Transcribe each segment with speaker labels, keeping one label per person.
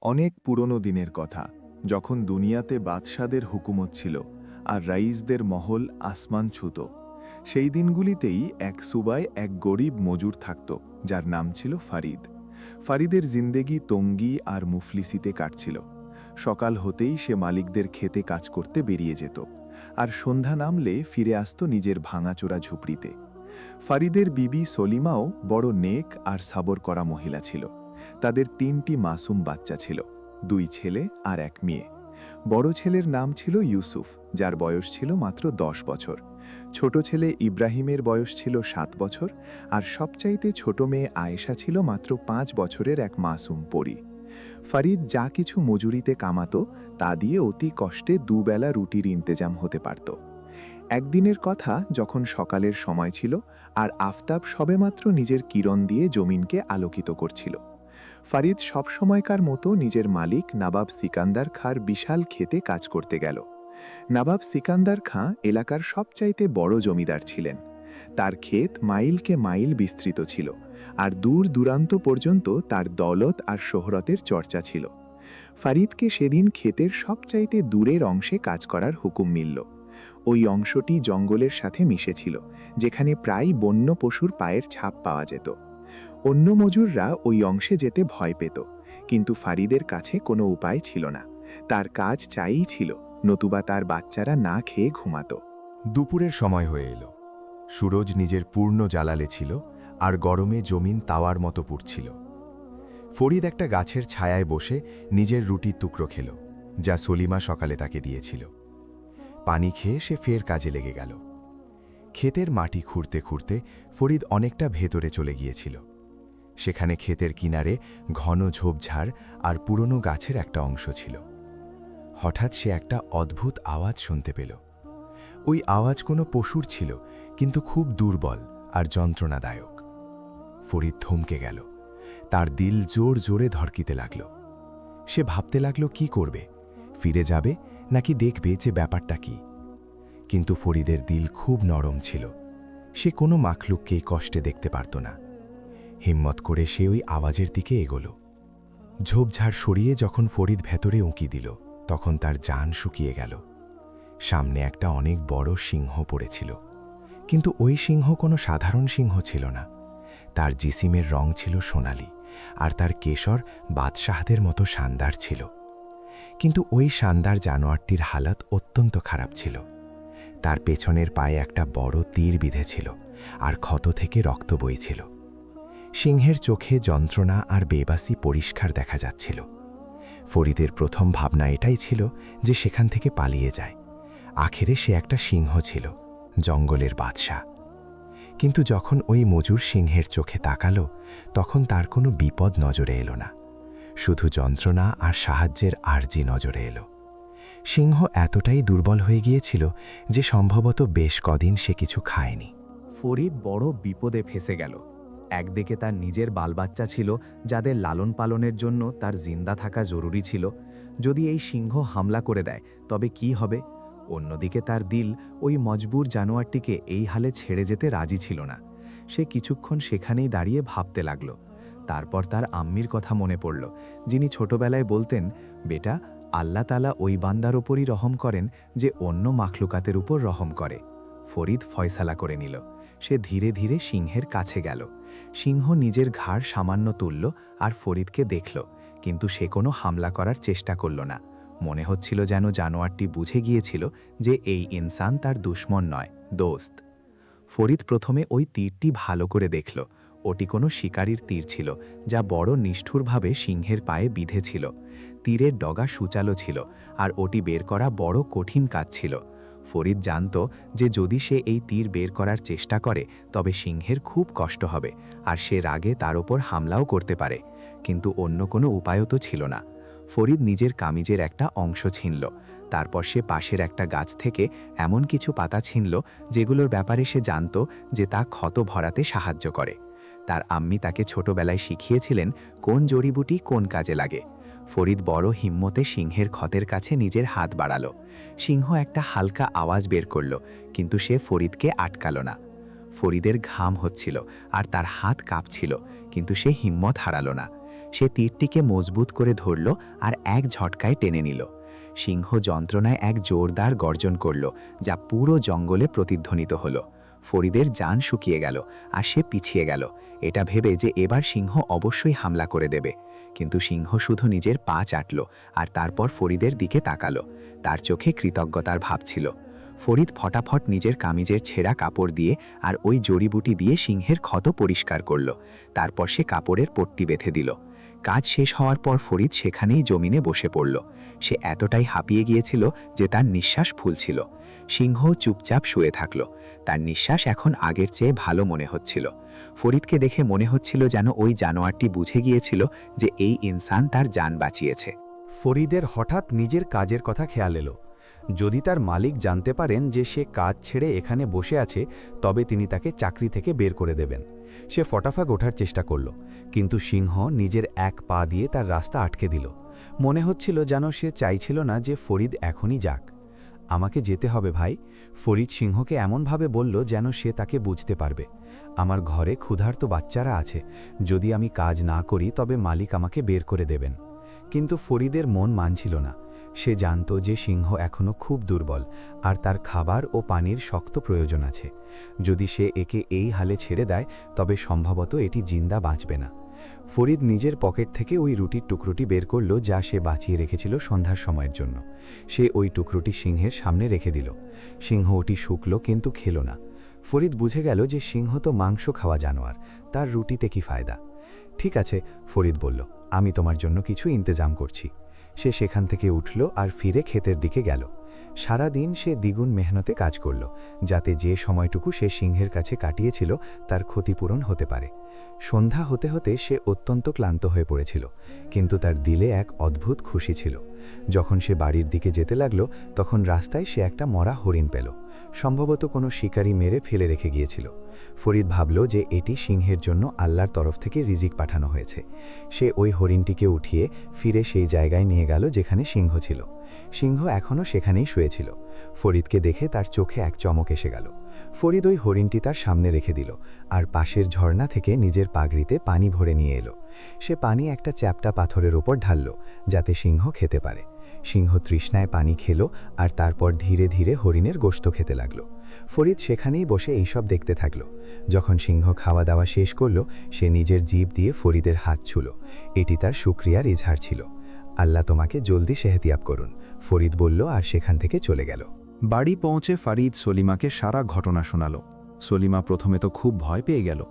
Speaker 1: অনেক পুরনো দিনের কথা, যখন দুনিয়াতে বাদশাদের হুকুমত ছিল আর রাইজদের মহল আসমান ছুত। সেই দিনগুলিতেই এক সুবায় এক গরিব মজুর থাকত, যার নাম ছিল ফারিদ। ফারিদের জিন্দেগি তঙ্গি আর মুফলিসিতে কাটছিল। সকাল হতেই সে মালিকদের খেতে কাজ করতে বেরিয়ে যেত, আর সন্ধ্যা নামলে ফিরে আসত নিজের ভাঙাচোরা ঝুপড়িতে। ফারিদের বিবি সলিমাও বড় নেক আর সাবর করা মহিলা ছিল। তাদের ৩টি মাসুম বাচ্চা ছিল, ২ ছেলে আর ১ মেয়ে। বড় ছেলের নাম ছিল ইউসুফ, যার বয়স ছিল মাত্র ১০ বছর। ছোট ছেলে ইব্রাহিমের বয়স ছিল ৭ বছর, আর সবচাইতে ছোট মেয়ে আয়েশা ছিল মাত্র ৫ বছরের এক মাসুম পরী। ফারিদ যা কিছু মজুরিতে কামাতো, তা দিয়ে অতি কষ্টে দুবেলা রুটির ইন্তেজাম হতে পারত। একদিনের কথা, যখন সকালের সময় ছিল আর আফতাব সবেমাত্র নিজের কিরণ দিয়ে জমিনকে আলোকিত করছিল। ফারিদ সবসময়কার মতো নিজের মালিক নবাব সিকান্দার খাঁর বিশাল ক্ষেতে কাজ করতে গেল। নবাব সিকান্দার খাঁ এলাকার সবচাইতে বড় জমিদার ছিলেন। তার ক্ষেত মাইলকে মাইল বিস্তৃত ছিল, আর দূর দূরান্ত পর্যন্ত তার দৌলত আর শোহরতের চর্চা ছিল। ফারিদকে সেদিন ক্ষেতের সবচাইতে দূরের অংশে কাজ করার হুকুম মিলল। ওই অংশটি জঙ্গলের সাথে মিশেছিল, যেখানে প্রায় বন্য পশুর পায়ের ছাপ পাওয়া যেত। অন্য মজুররা ওই অংশে যেতে ভয় পেত, কিন্তু ফারিদের কাছে কোনো উপায় ছিল না। তার কাজ চাইই ছিল, নতুবা তার বাচ্চারা না খেয়ে ঘুমাত।
Speaker 2: দুপুরের সময় হয়ে এলো। সুরজ নিজের পূর্ণ জ্বালালে ছিল, আর গরমে জমিন তাওয়ার মতো পুড়ছিল। ফরিদ একটা গাছের ছায়ায় বসে নিজের রুটির টুকরো খেল, যা সলিমা সকালে তাকে দিয়েছিল। পানি খেয়ে সে ফের কাজে লেগে গেল। ক্ষেতের মাটি খুঁড়তে খুঁড়তে ফরিদ অনেকটা ভেতরে চলে গিয়েছিল। সেখানে ক্ষেতের কিনারে ঘন ঝোপঝাড় আর পুরনো গাছের একটা অংশ ছিল। হঠাৎ সে একটা অদ্ভুত আওয়াজ শুনতে পেল। ওই আওয়াজ কোনো পশুর ছিল, কিন্তু খুব দুর্বল আর যন্ত্রণাদায়ক। ফরিদ থমকে গেল। তার দিল জোর জোরে ধড়কিতে লাগল। সে ভাবতে লাগল কি করবে, ফিরে যাবে নাকি দেখবে যে ব্যাপারটা কি। কিন্তু ফরিদের দিল খুব নরম ছিল। সে কোনো মাখলুককেই কষ্টে দেখতে পারত না। হিম্মত করে সে ওই আওয়াজের দিকে এগোল। ঝোপঝাড় সরিয়ে যখন ফরিদ ভেতরে উঁকি দিল, তখন তার জান শুকিয়ে গেল। সামনে একটা অনেক বড় সিংহ পড়েছিল, কিন্তু ওই সিংহ কোনো সাধারণ সিংহ ছিল না। তার জিসিমের রং ছিল সোনালি, আর তার কেশর বাদশাহদের মতো শানদার ছিল। কিন্তু ওই শানদার জানোয়ারটির হালত অত্যন্ত খারাপ ছিল। তার পেছনের পায়ে একটা বড় তীর বিঁধেছিল, আর ক্ষত থেকে রক্ত বইছিল। সিংহের চোখে যন্ত্রণা আর বেবাসি পরিষ্কার দেখা যাচ্ছিল। ফরিদের প্রথম ভাবনা এটাই ছিল যে সেখান থেকে পালিয়ে যায়। আখেরে সে একটা সিংহ ছিল, জঙ্গলের বাদশা। কিন্তু যখন ওই মজুর সিংহের চোখে তাকালো, তখন তার কোনো বিপদ নজরে এলো না, শুধু যন্ত্রণা আর সাহায্যের আর্জি নজরে এলো। সিংহ এতটাই দুর্বল হয়ে গিয়েছিল যে সম্ভবত বেশ কদিন সে কিছু খায়নি।
Speaker 3: ফরিদ বড় বিপদে ফেসে গেল। একদিকে তার নিজের বালবাচ্চা ছিল, যাদের লালন পালনের জন্য তার জিন্দা থাকা জরুরি ছিল। যদি এই সিংহ হামলা করে দেয় তবে কি হবে? অন্যদিকে তার দিল ওই মজবুর জানোয়ারটিকে এই হালে ছেড়ে যেতে রাজি ছিল না। সে কিছুক্ষণ সেখানেই দাঁড়িয়ে ভাবতে লাগল। তারপর তার আম্মির কথা মনে পড়ল, যিনি ছোটবেলায় বলতেন, বেটা, আল্লাহ তাআলা ওই বান্দার ওপরই রহম করেন যে অন্য মাখলুকাতের উপর রহম করে। ফরিদ ফয়সালা করে নিল। সে ধীরে ধীরে সিংহের কাছে গেল। সিংহ নিজের ঘাড় সামান্য তুলল আর ফরিদকে দেখল, কিন্তু সে কোনো হামলা করার চেষ্টা করল না। মনে হচ্ছিল যেন জানোয়ারটি বুঝে গিয়েছিল যে এই ইনসান তার দুশমন নয়, দোস্ত। ফরিদ প্রথমে ওই তীরটি ভালো করে দেখল। ওটি কোনো শিকারীর তীর ছিল, যা বড় নিষ্ঠুরভাবে সিংহের পায়ে বিঁধেছিল। তীরের ডগা সূচালো ছিল, আর ওটি বের করা বড় কঠিন কাজ ছিল। ফরিদ জানত যে যদি সে এই তীর বের করার চেষ্টা করে তবে সিংহের খুব কষ্ট হবে, আর সে রাগে তার ওপর হামলাও করতে পারে। কিন্তু অন্য কোনো উপায়ও তো ছিল না। ফরিদ নিজের কামিজের একটা অংশ ছিনল। তারপর সে পাশের একটা গাছ থেকে এমন কিছু পাতা ছিনল যেগুলোর ব্যাপারে সে জানত যে তা ক্ষত ভরাতে সাহায্য করে। তার আম্মি তাকে ছোটবেলায় শিখিয়েছিলেন কোন জড়িবুটি কোন কাজে লাগে। ফরিদ বড় হিম্মতে সিংহের ক্ষতের কাছে নিজের হাত বাড়ালো। সিংহ একটা হালকা আওয়াজ বের করল, কিন্তু সে ফরিদকে আটকাল না। ফরিদের ঘাম হচ্ছিল আর তার হাত কাঁপছিল, কিন্তু সে হিম্মত হারালো না। সে তীরটিকে মজবুত করে ধরল আর এক ঝটকায় টেনে নিল। সিংহ যন্ত্রণায় এক জোরদার গর্জন করল, যা পুরো জঙ্গলে প্রতিধ্বনিত হল। ফরিদের জান শুকিয়ে গেল আর সে পিছিয়ে গেল, এটা ভেবে যে এবার সিংহ অবশ্যই হামলা করে দেবে। কিন্তু সিংহ শুধু নিজের পা চাটল আর তারপর ফরিদের দিকে তাকালো। তার চোখে কৃতজ্ঞতার ভাব ছিল। ফরিদ ফটাফট নিজের কামিজের ছেঁড়া কাপড় দিয়ে আর ওই জড়িবুটি দিয়ে সিংহের ক্ষত পরিষ্কার করল। তারপর সে কাপড়ের পট্টি বেঁধে দিল। কাজ শেষ হওয়ার পর ফরিদ সেখানেই জমিনে বসে পড়ল। সে এতটাই হাঁপিয়ে গিয়েছিল যে তার নিঃশ্বাস ফুলছিল। সিংহ চুপচাপ শুয়ে থাকল। তার নিঃশ্বাস এখন আগের চেয়ে ভালো মনে হচ্ছিল। ফরিদকে দেখে মনে হচ্ছিল যেন ওই জানোয়ারটি বুঝে গিয়েছিল যে এই ইনসান তার জান বাঁচিয়েছে।
Speaker 2: ফরিদের হঠাৎ নিজের কাজের কথা খেয়াল এলো। যদি তার মালিক জানতে পারেন যে সে কাজ ছেড়ে এখানে বসে আছে, তবে তিনি তাকে চাকরি থেকে বের করে দেবেন। সে ফটাফট ওঠার চেষ্টা করল, কিন্তু সিংহ নিজের এক পা দিয়ে তার রাস্তা আটকে দিল। মনে হচ্ছিল যেন সে চাইছিল না যে ফরিদ এখনই যাক। আমাকে যেতে হবে ভাই, ফরিদ সিংহকে এমনভাবে বলল যেন সে তাকে বুঝতে পারবে। আমার ঘরে ক্ষুধার্ত বাচ্চারা আছে, যদি আমি কাজ না করি তবে মালিক আমাকে বের করে দেবেন। কিন্তু ফরিদের মন মানছিল না। সে জানত যে সিংহ এখনও খুব দুর্বল আর তার খাবার ও পানির শক্ত প্রয়োজন আছে। যদি সে একে এই হালে ছেড়ে দেয় তবে সম্ভবত এটি জিন্দা বাঁচবে না। ফরিদ নিজের পকেট থেকে ওই রুটির টুকরোটি বের করল যা সে বাঁচিয়ে রেখেছিল সন্ধ্যার সময়ের জন্য। সে ওই টুকরোটি সিংহের সামনে রেখে দিল। সিংহ ওটি শুকল কিন্তু খেল না। ফরিদ বুঝে গেল যে সিংহ তো মাংস খাওয়া জানোয়ার, তার রুটিতে কি ফায়দা। ঠিক আছে, ফরিদ বলল, আমি তোমার জন্য কিছু ইন্তজাম করছি। সে সেখান থেকে উঠল আর ফিরে ক্ষেতের দিকে গেল। সারা দিন সে দ্বিগুণ মেহনতে কাজ করল, যাতে যে সময়টুকু সে সিংহের কাছে কাটিয়েছিল তার ক্ষতিপূরণ হতে পারে। সন্ধ্যা হতে হতে সে অত্যন্ত ক্লান্ত হয়ে পড়েছিল, কিন্তু তার দিলে এক অদ্ভুত খুশি ছিল। যখন সে বাড়ির দিকে যেতে লাগল তখন রাস্তায় সে একটা মরা হরিণ পেল। সম্ভবত কোনো শিকারী মেরে ফেলে রেখে গিয়েছিল। ফরিদ ভাবল যে এটি সিংহের জন্য আল্লাহর তরফ থেকে রিজিক পাঠানো হয়েছে। সে ওই হরিণটিকে উঠিয়ে ফিরে সেই জায়গায় নিয়ে গেল যেখানে সিংহ ছিল। সিংহ এখনও সেখানেই শুয়েছিল। ফরিদকে দেখে তার চোখে এক চমক এসে গেল। ফরিদ ওই হরিণটি তার সামনে রেখে দিল আর পাশের ঝর্ণা থেকে নিজের পাগড়িতে পানি ভরে নিয়ে এলো। সে পানি একটা চ্যাপ্টা পাথরের ওপর ঢালল যাতে সিংহ খেতে পারে। সিংহ তৃষ্ণায় পানি খেল আর তারপর ধীরে ধীরে হরিণের গোশত খেতে লাগল। ফরিদ সেখানেই বসে এইসব দেখতে থাকল। যখন সিংহ খাওয়া দাওয়া শেষ করল, সে নিজের জিভ দিয়ে ফরিদের হাত ছুল। এটি তার শুকরিয়ার ইজহার ছিল। আল্লাহ তোমাকে জলদি সেহতিয়াব করুন, ফরিদ বলল আর সেখান থেকে চলে গেল।
Speaker 4: বাড়ি পৌঁছে ফারিদ সলিমাকে সারা ঘটনা শোনাল। সলিমা প্রথমে তো খুব ভয় পেয়ে গেল,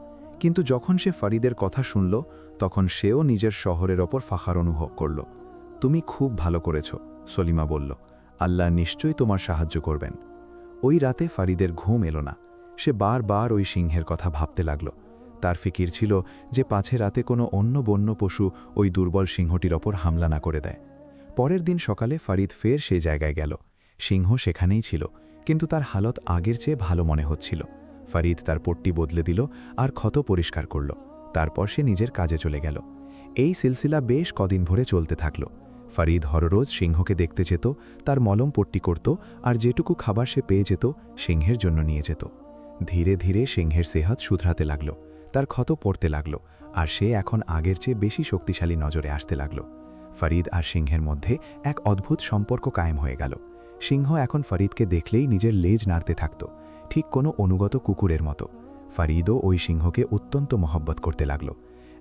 Speaker 4: কিন্তু যখন সে ফারিদের কথা শুনল তখন সেও নিজের শহরের ওপর ফাখার অনুভব করল। তুমি খুব ভালো করেছ, সলিমা বলল। আল্লাহ নিশ্চয়ই তোমার সাহায্য করবেন। ওই রাতে ফারিদের ঘুম এলো না। সে বারবার ওই সিংহের কথা ভাবতে লাগল। তার ফিকির ছিল যে পাছে রাতে কোনো অন্য বন্য পশু ওই দুর্বল সিংহটির ওপর হামলা না করে দেয়। পরের দিন সকালে ফারিদ ফের সেই জায়গায় গেল। সিংহ সেখানেই ছিল, কিন্তু তার হালত আগের চেয়ে ভালো মনে হচ্ছিল। ফারিদ তার পট্টি বদলে দিল আর ক্ষত পরিষ্কার করল। তারপর সে নিজের কাজে চলে গেল। এই সিলসিলা বেশ কদিন ভরে চলতে থাকল। ফারিদ হররোজ সিংহকে দেখতে যেত, তার মলম পট্টি করত আর যেটুকু খাবার সে পেয়ে যেত সিংহের জন্য নিয়ে যেত। ধীরে ধীরে সিংহের সেহত শুধরাতে লাগল, তার ক্ষত পড়তে লাগল আর সে এখন আগের চেয়ে বেশি শক্তিশালী নজরে আসতে লাগল। ফারিদ আর সিংহের মধ্যে এক অদ্ভুত সম্পর্ক কায়েম হয়ে গেল। সিংহ এখন ফারিদকে দেখলেই নিজের লেজ নাড়তে থাকত, ঠিক কোনো অনুগত কুকুরের মতো। ফারিদও ওই সিংহকে অত্যন্ত মহব্বত করতে লাগল।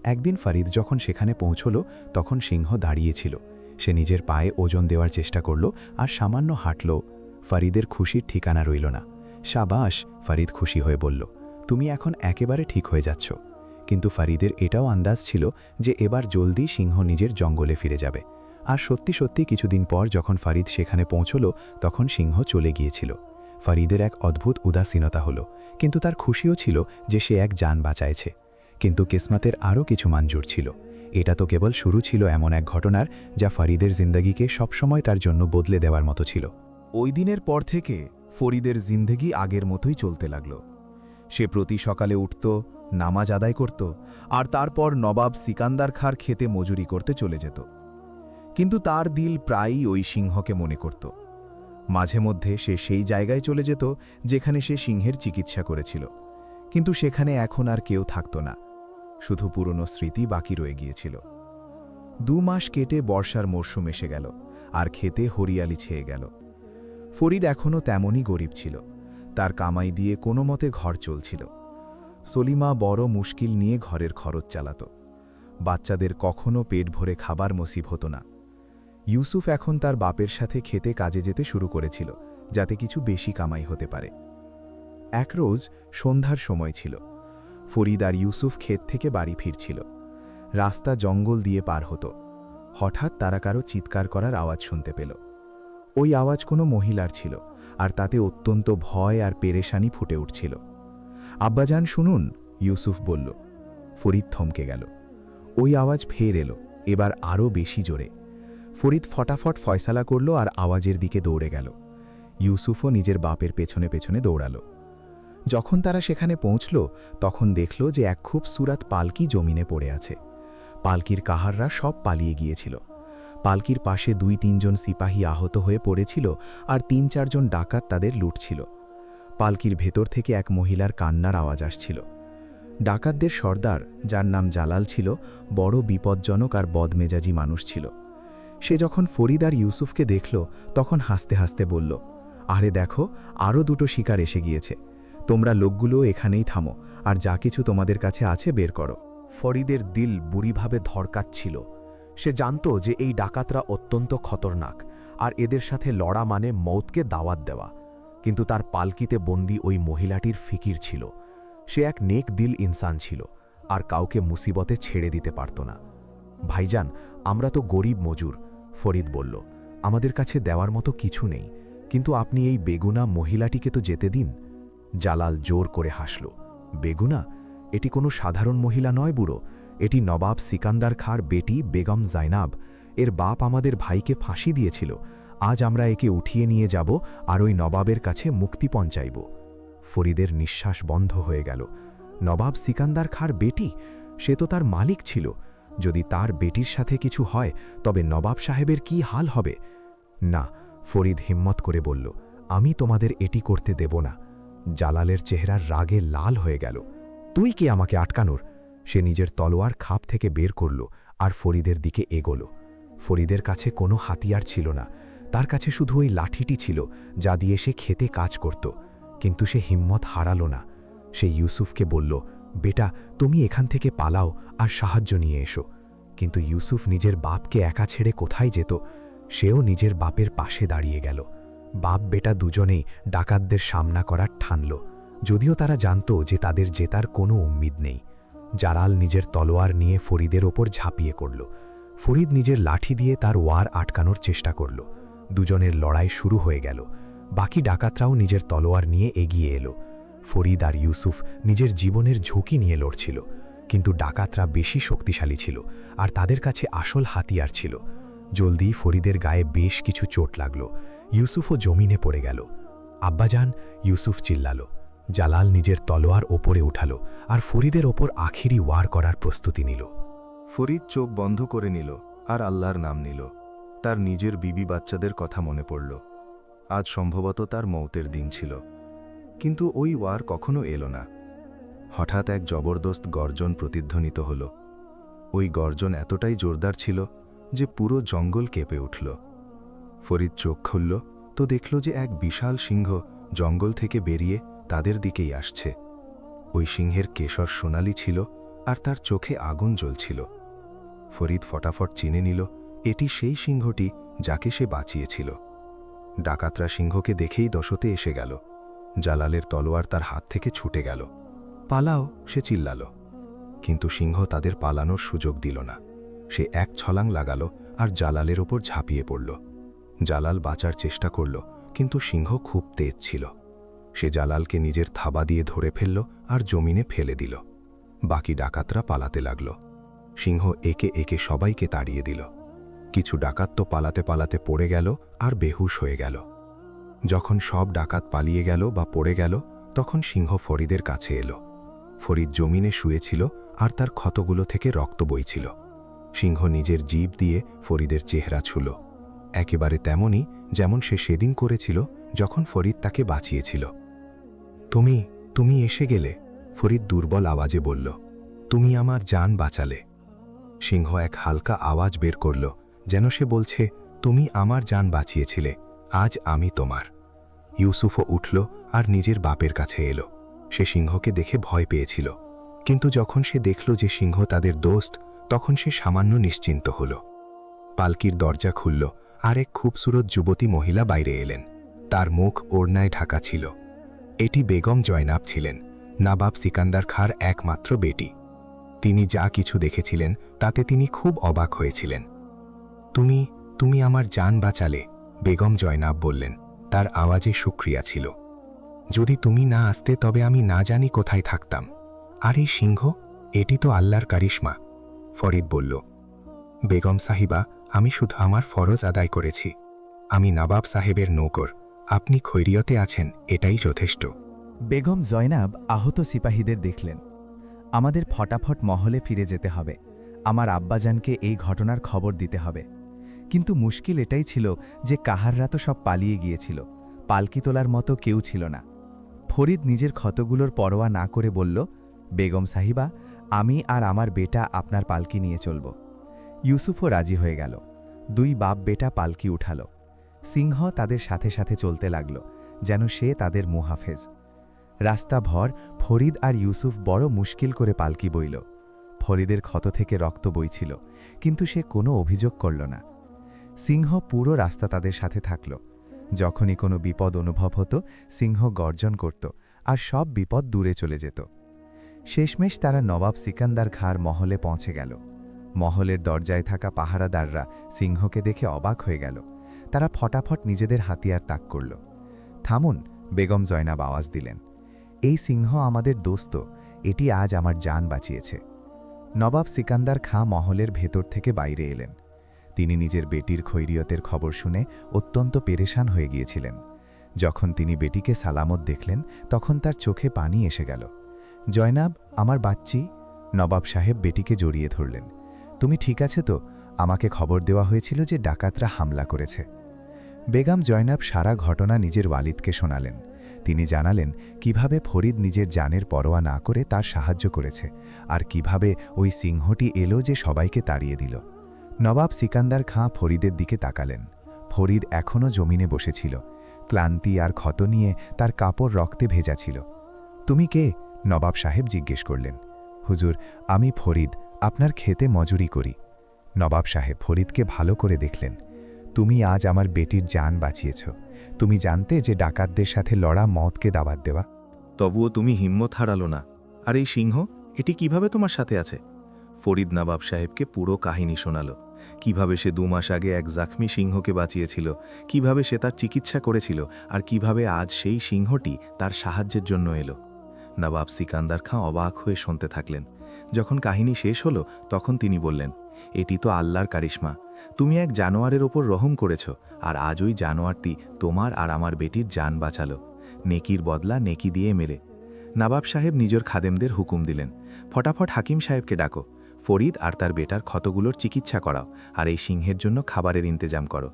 Speaker 4: একদিন ফারিদ যখন সেখানে পৌঁছল তখন সিংহ দাঁড়িয়েছিল। সে নিজের পায়ে ওজন দেওয়ার চেষ্টা করল আর সামান্য হাঁটল। ফারিদের খুশির ঠিকানা রইল না। শাবাশ, ফারিদ খুশি হয়ে বলল, তুমি এখন একেবারে ঠিক হয়ে যাচ্ছ। কিন্তু ফারিদের এটাও আন্দাজ ছিল যে এবার জলদি সিংহ নিজের জঙ্গলে ফিরে যাবে। আর সত্যি সত্যি কিছুদিন পর যখন ফারিদ সেখানে পৌঁছল তখন সিংহ চলে গিয়েছিল। ফারিদের এক অদ্ভুত উদাসীনতা হলো, কিন্তু তার খুশিও ছিল যে সে এক জান বাঁচাইছে। কিন্তু কিসমতের আরও কিছু মানজুর ছিল। এটা তো কেবল শুরু ছিল এমন এক ঘটনার যা ফারিদের জিন্দগিকে সবসময় তার জন্য বদলে দেওয়ার মতো ছিল।
Speaker 3: ওই দিনের পর থেকে ফরিদের জিন্দেগি আগের মতোই চলতে লাগল। সে প্রতি সকালে উঠত, নামাজ আদায় করত আর তারপর নবাব সিকান্দার খাঁর খেতে মজুরি করতে চলে যেত। কিন্তু তার দিল প্রায়ই ওই সিংহকে মনে করত। মাঝে মধ্যে সে সেই জায়গায় চলে যেত যেখানে সে সিংহের চিকিৎসা করেছিল, কিন্তু সেখানে এখন আর কেউ থাকত না, শুধু পুরনো স্মৃতি বাকি রয়ে গিয়েছিল। মাস কেটে বর্ষার মরশুম এসে গেল, আর খেতে হরিয়ালি ছেয়ে গেল। ফরিদ এখনও তেমনই গরিব ছিল। তার কামাই দিয়ে কোনো মতে ঘর চলছিল। সলিমা বড় মুশকিল নিয়ে ঘরের খরচ চালাত। বাচ্চাদের কখনো পেট ভরে খাবার নসিব হতো না। ইউসুফ এখন তার বাপের সাথে খেতে কাজে যেতে শুরু করেছিল, যাতে কিছু বেশি কামাই হতে পারে। এক রোজ সন্ধ্যার সময় ছিল। ফরিদ আর ইউসুফ ক্ষেত থেকে বাড়ি ফিরছিল। রাস্তা জঙ্গল দিয়ে পার হতো। হঠাৎ তারা কারো চিৎকার করার আওয়াজ শুনতে পেল। ওই আওয়াজ কোনো মহিলার ছিল, আর তাতে অত্যন্ত ভয় আর পেরেশানি ফুটে উঠছিল। আব্বাজান শুনুন, ইউসুফ বলল। ফরিদ থমকে গেল। ওই আওয়াজ ফের এলো, এবার আরও বেশি জোরে। ফরিদ ফটাফট ফয়সালা করল আর আওয়াজের দিকে দৌড়ে গেল। ইউসুফও নিজের বাপের পেছনে পেছনে দৌড়াল। যখন তারা সেখানে পৌঁছল, তখন দেখল যে এক খুবসুরাত পালকি জমিনে পড়ে আছে। পালকির কাহাররা সব পালিয়ে গিয়েছিল। পালকির পাশে 2-3 জন সিপাহী আহত হয়ে পড়েছিল, আর 3-4 জন ডাকাত তাদের লুটছিল। পালকির ভেতর থেকে এক মহিলার কান্নার আওয়াজ আসছিল। ডাকাতদের সর্দার, যার নাম জালাল ছিল, বড় বিপজ্জনক আর বদমেজাজি মানুষ ছিল। সে যখন ফরিদ আর ইউসুফকে দেখল, তখন হাসতে হাসতে বলল, আরে দেখো, আরও 2টো শিকার এসে গিয়েছে। তোমরা লোকগুলো এখানেই থামো, আর যা কিছু তোমাদের কাছে আছে বের করো।
Speaker 2: ফরিদের দিল বুড়িভাবে ধড়কাচ্ছিল। সে জানত যে এই ডাকাতরা অত্যন্ত খতরনাক, আর এদের সাথে লড়া মানে মৌতকে দাওয়াত দেওয়া। কিন্তু তার পালকিতে বন্দী ওই মহিলাটির ফিকির ছিল। সে এক নেক দিল ইনসান ছিল, আর কাউকে মুসিবতে ছেড়ে দিতে পারত না। ভাইজান, আমরা তো গরিব মজুর, ফরিদ বলল। আমাদের কাছে দেওয়ার মতো কিছু নেই, কিন্তু আপনি এই বেগুনা মহিলাটিকে তো যেতে দিন। জালাল জোর করে হাসল। বেগুনা? এটি কোনো সাধারণ মহিলা নয় বুড়ো, এটি নবাব সিকান্দার খাঁর বেটি বেগম জাইনাব। এর বাপ আমাদের ভাইকে ফাঁসি দিয়েছিল। আজ আমরা একে উঠিয়ে নিয়ে যাব আর ওই নবাবের কাছে মুক্তিপণ চাইব। ফরিদের নিঃশ্বাস বন্ধ হয়ে গেল। নবাব সিকান্দার খাঁর বেটি? সে তো তার মালিক ছিল। যদি তার বেটির সাথে কিছু হয়, তবে নবাব সাহেবের কি হাল হবে? না, ফরিদ হিম্মত করে বলল, আমি তোমাদের এটি করতে দেব না। জালালের চেহারার রাগে লাল হয়ে গেল। তুই কে আমাকে আটকানোর? সে নিজের তলোয়ার খাপ থেকে বের করল আর ফরিদের দিকে এগোল। ফরিদের কাছে কোনো হাতিয়ার ছিল না। তার কাছে শুধু ওই লাঠিটি ছিল, যা দিয়ে সে খেতে কাজ করত। কিন্তু সে হিম্মত হারাল না। সে ইউসুফকে বলল, বেটা, তুমি এখান থেকে পালাও আর সাহায্য নিয়ে এসো। কিন্তু ইউসুফ নিজের বাপকে একা ছেড়ে কোথায় যেত? সেও নিজের বাপের পাশে দাঁড়িয়ে গেল। বাপ বেটা দুজনেই ডাকাতদের সামনা করার ঠানল, যদিও তারা জানত যে তাদের জেতার কোনো উম্মিদ নেই। জালাল নিজের তলোয়ার নিয়ে ফরিদের ওপর ঝাঁপিয়ে পড়ল। ফরিদ নিজের লাঠি দিয়ে তার ওয়ার আটকানোর চেষ্টা করল। দুজনের লড়াই শুরু হয়ে গেল। বাকি ডাকাতরাও নিজের তলোয়ার নিয়ে এগিয়ে এলো। ফরিদ আর ইউসুফ নিজের জীবনের ঝুঁকি নিয়ে লড়ছিল, কিন্তু ডাকাতরা বেশি শক্তিশালী ছিল, আর তাদের কাছে আসল হাতিয়ার ছিল। জলদি ফরিদের গায়ে বেশ কিছু চোট লাগল। ইউসুফও জমিনে পড়ে গেল। আব্বাজান, ইউসুফ চিল্লাল। জালাল নিজের তলোয়ার ওপরে উঠাল আর ফরিদের ওপর আখিরি ওয়ার করার প্রস্তুতি নিল।
Speaker 1: ফরিদ চোখ বন্ধ করে নিল আর আল্লাহর নাম নিল। তার নিজের বিবি বাচ্চাদের কথা মনে পড়ল। আজ সম্ভবত তার মৌতের দিন ছিল। কিন্তু ওই ওয়ার কখনো এলো না। হঠাৎ এক জবরদস্ত গর্জন প্রতিধ্বনিত হল। ওই গর্জন এতটাই জোরদার ছিল যে পুরো জঙ্গল কেঁপে উঠল। ফরিদ চোখ খুলল তো দেখল যে এক বিশাল সিংহ জঙ্গল থেকে বেরিয়ে তাদের দিকেই আসছে। ওই সিংহের কেশর সোনালি ছিল আর তার চোখে আগুন জ্বলছিল। ফরিদ ফটাফট চিনে নিল এটি সেই সিংহটি যাকে সে বাঁচিয়েছিল। ডাকাতরা সিংহকে দেখেই দশতে এসে গেল। জালালের তলোয়ার তার হাত থেকে ছুটে গেল। পালাও, সে চিল্লাল। কিন্তু সিংহ তাদের পালানোর সুযোগ দিল না। সে এক ছলাং লাগাল আর জালালের ওপর ঝাঁপিয়ে পড়ল। জালাল বাঁচার চেষ্টা করল, কিন্তু সিংহ খুব তেজ ছিল। সে জালালকে নিজের থাবা দিয়ে ধরে ফেলল আর জমিনে ফেলে দিল। বাকি ডাকাতরা পালাতে লাগল। সিংহ একে একে সবাইকে তাড়িয়ে দিল। কিছু ডাকাত তো পালাতে পালাতে পড়ে গেল আর বেহুশ হয়ে গেল। যখন সব ডাকাত পালিয়ে গেল বা পড়ে গেল, তখন সিংহ ফরিদের কাছে এলো। ফরিদ জমিনে শুয়েছিল আর তার ক্ষতগুলো থেকে রক্ত বইছিল। সিংহ নিজের জিভ দিয়ে ফরিদের চেহারা ছুল, একেবারে তেমনই যেমন সে সেদিন করেছিল যখন ফরিদ তাকে বাঁচিয়েছিল। তুমি এসে গেলে, ফরিদ দুর্বল আওয়াজে বলল। তুমি আমার জান বাঁচালে।
Speaker 2: সিংহ এক হালকা আওয়াজ বের করল, যেন সে বলছে, তুমি আমার জান বাঁচিয়েছিলে, আজ আমি তোমার। ইউসুফও উঠল আর নিজের বাপের কাছে এলো। সে সিংহকে দেখে ভয় পেয়েছিল, কিন্তু যখন সে দেখল যে সিংহ তাদের দোস্ত, তখন সে সামান্য নিশ্চিন্ত হল। পালকির দরজা খুলল আর এক খুবসুরত যুবতী মহিলা বাইরে এলেন। তার মুখ ওড়নায় ঢাকা ছিল। এটি বেগম জয়নাব ছিলেন, নবাব সিকান্দার খাঁর একমাত্র বেটি। তিনি যা কিছু দেখেছিলেন তাতে তিনি খুব অবাক হয়েছিলেন। তুমি তুমি আমার জান বাঁচালে, বেগম জয়নাব বললেন। তার আওয়াজে শুকরিয়া ছিল। যদি তুমি না আসতে তবে আমি না জানি কোথায় থাকতাম। আর এই সিংহ, এটি তো আল্লাহর কারিশমা, ফরিদ বলল। বেগম সাহিবা, আমি শুধু আমার ফরজ আদায় করেছি। আমি নবাব সাহেবের নৌকর, আপনি খৈরিয়তে আছেন, এটাই যথেষ্ট।
Speaker 3: বেগম জয়নাব আহত সিপাহীদের দেখলেন। আমাদের ফটাফট মহলে ফিরে যেতে হবে, আমার আব্বাজানকে এই ঘটনার খবর দিতে হবে। কিন্তু মুশকিল এটাই ছিল যে কাহাররা তো সব পালিয়ে গিয়েছিল, পালকি তোলার মতো কেউ ছিল না। ফরিদ নিজের ক্ষতগুলোর পরোয়া না করে বলল, বেগম সাহিবা, আমি আর আমার বেটা আপনার পালকি নিয়ে চলব। ইউসুফও রাজি হয়ে গেল। দুই বাপ বেটা পালকি উঠালো। সিংহ তাদের সাথে সাথে চলতে লাগল, যেন সে তাদের মুহাফেজ। রাস্তা ভর ফরিদ আর ইউসুফ বড় মুশকিল করে পালকি বইল। ফরিদের ক্ষত থেকে রক্ত বইছিল, কিন্তু সে কোনো অভিযোগ করল না। সিংহ পুরো রাস্তা তাদের সাথে থাকল। যখনই কোনো বিপদ অনুভব হতো, সিংহ গর্জন করত আর সব বিপদ দূরে চলে যেত। শেষমেশ তারা নবাব সিকান্দার খাঁর মহলে পৌঁছে গেল। মহলের দরজায় থাকা পাহারাদাররা সিংহকে দেখে অবাক হয়ে গেল। তারা ফটাফট নিজেদের হাতিয়ার তাক করল। থামুন, বেগম জয়নাব আওয়াজ দিলেন। এই সিংহ আমাদের দোস্ত, এটি আজ আমার জান বাঁচিয়েছে। নবাব সিকান্দার খাঁ মহলের ভেতর থেকে বাইরে এলেন। তিনি নিজের বেটির খৈরিয়তের খবর শুনে অত্যন্ত পেরেশান হয়ে গিয়েছিলেন। যখন তিনি বেটিকে সালামত দেখলেন, তখন তার চোখে পানি এসে গেল। জয়নাব, আমার বাচ্চি। নবাব সাহেব বেটিকে জড়িয়ে ধরলেন। তুমি ঠিক আছে তো? আমাকে খবর দেওয়া হয়েছিল যে ডাকাতরা হামলা করেছে। বেগম জয়নাব সারা ঘটনা নিজের ওয়ালিদকে শোনালেন। তিনি জানালেন কিভাবে ফরিদ নিজের জানের পরোয়া না করে তার সাহায্য করেছে, আর কিভাবে ওই সিংহটি এলো যে সবাইকে তাড়িয়ে দিল। নবাব সিকান্দার খাঁ ফরিদের দিকে তাকালেন। ফরিদ এখনও জমিনে বসেছিল। ক্লান্তি আর ক্ষত নিয়ে তার কাপড় রক্তে ভেজা ছিল। তুমি কে? নবাব সাহেব জিজ্ঞেস করলেন। হুজুর, আমি ফরিদ, আপনার খেতে মজুরি করি। নবাব সাহেব ফরিদকে ভালো করে দেখলেন। তুমি আজ আমার বেটির জান বাঁচিয়েছ। তুমি জানতে যে ডাকাতদের সাথে লড়া মতকে দাওয়াত দেওয়া।
Speaker 1: তবুও তুমি হিম্মত হারালো না। আর এই সিংহ, এটি কিভাবে তোমার সাথে আছে? ফরিদ নবাব সাহেবকে পুরো কাহিনী শোনাল। কিভাবে সে 2 মাস আগে এক জখমি সিংহকে বাঁচিয়েছিল, কিভাবে সে তার চিকিৎসা করেছিল, আর কিভাবে আজ সেই সিংহটি তার সাহায্যের জন্য এলো। নবাব সিকান্দার খাঁ অবাক হয়ে শুনতে থাকলেন। যখন কাহিনী শেষ হলো, তখন তিনি বললেন, এটি তো আল্লাহর কারিশমা। তুমি এক জানোয়ারের ওপর রহম করেছ, আর আজ ওই জানোয়ারটি তোমার আর আমার বেটির জান বাঁচালো। নেকির বদলা নেকি দিয়ে মেরে। নবাব সাহেব নিজের খাদেমদের হুকুম দিলেন, ফটাফট হাকিম সাহেবকে ডাকো, ফরিদ আর তার বেটার ক্ষতগুলোর চিকিৎসা করাও, আর এই সিংহের জন্য খাবারের ইন্তজাম করো।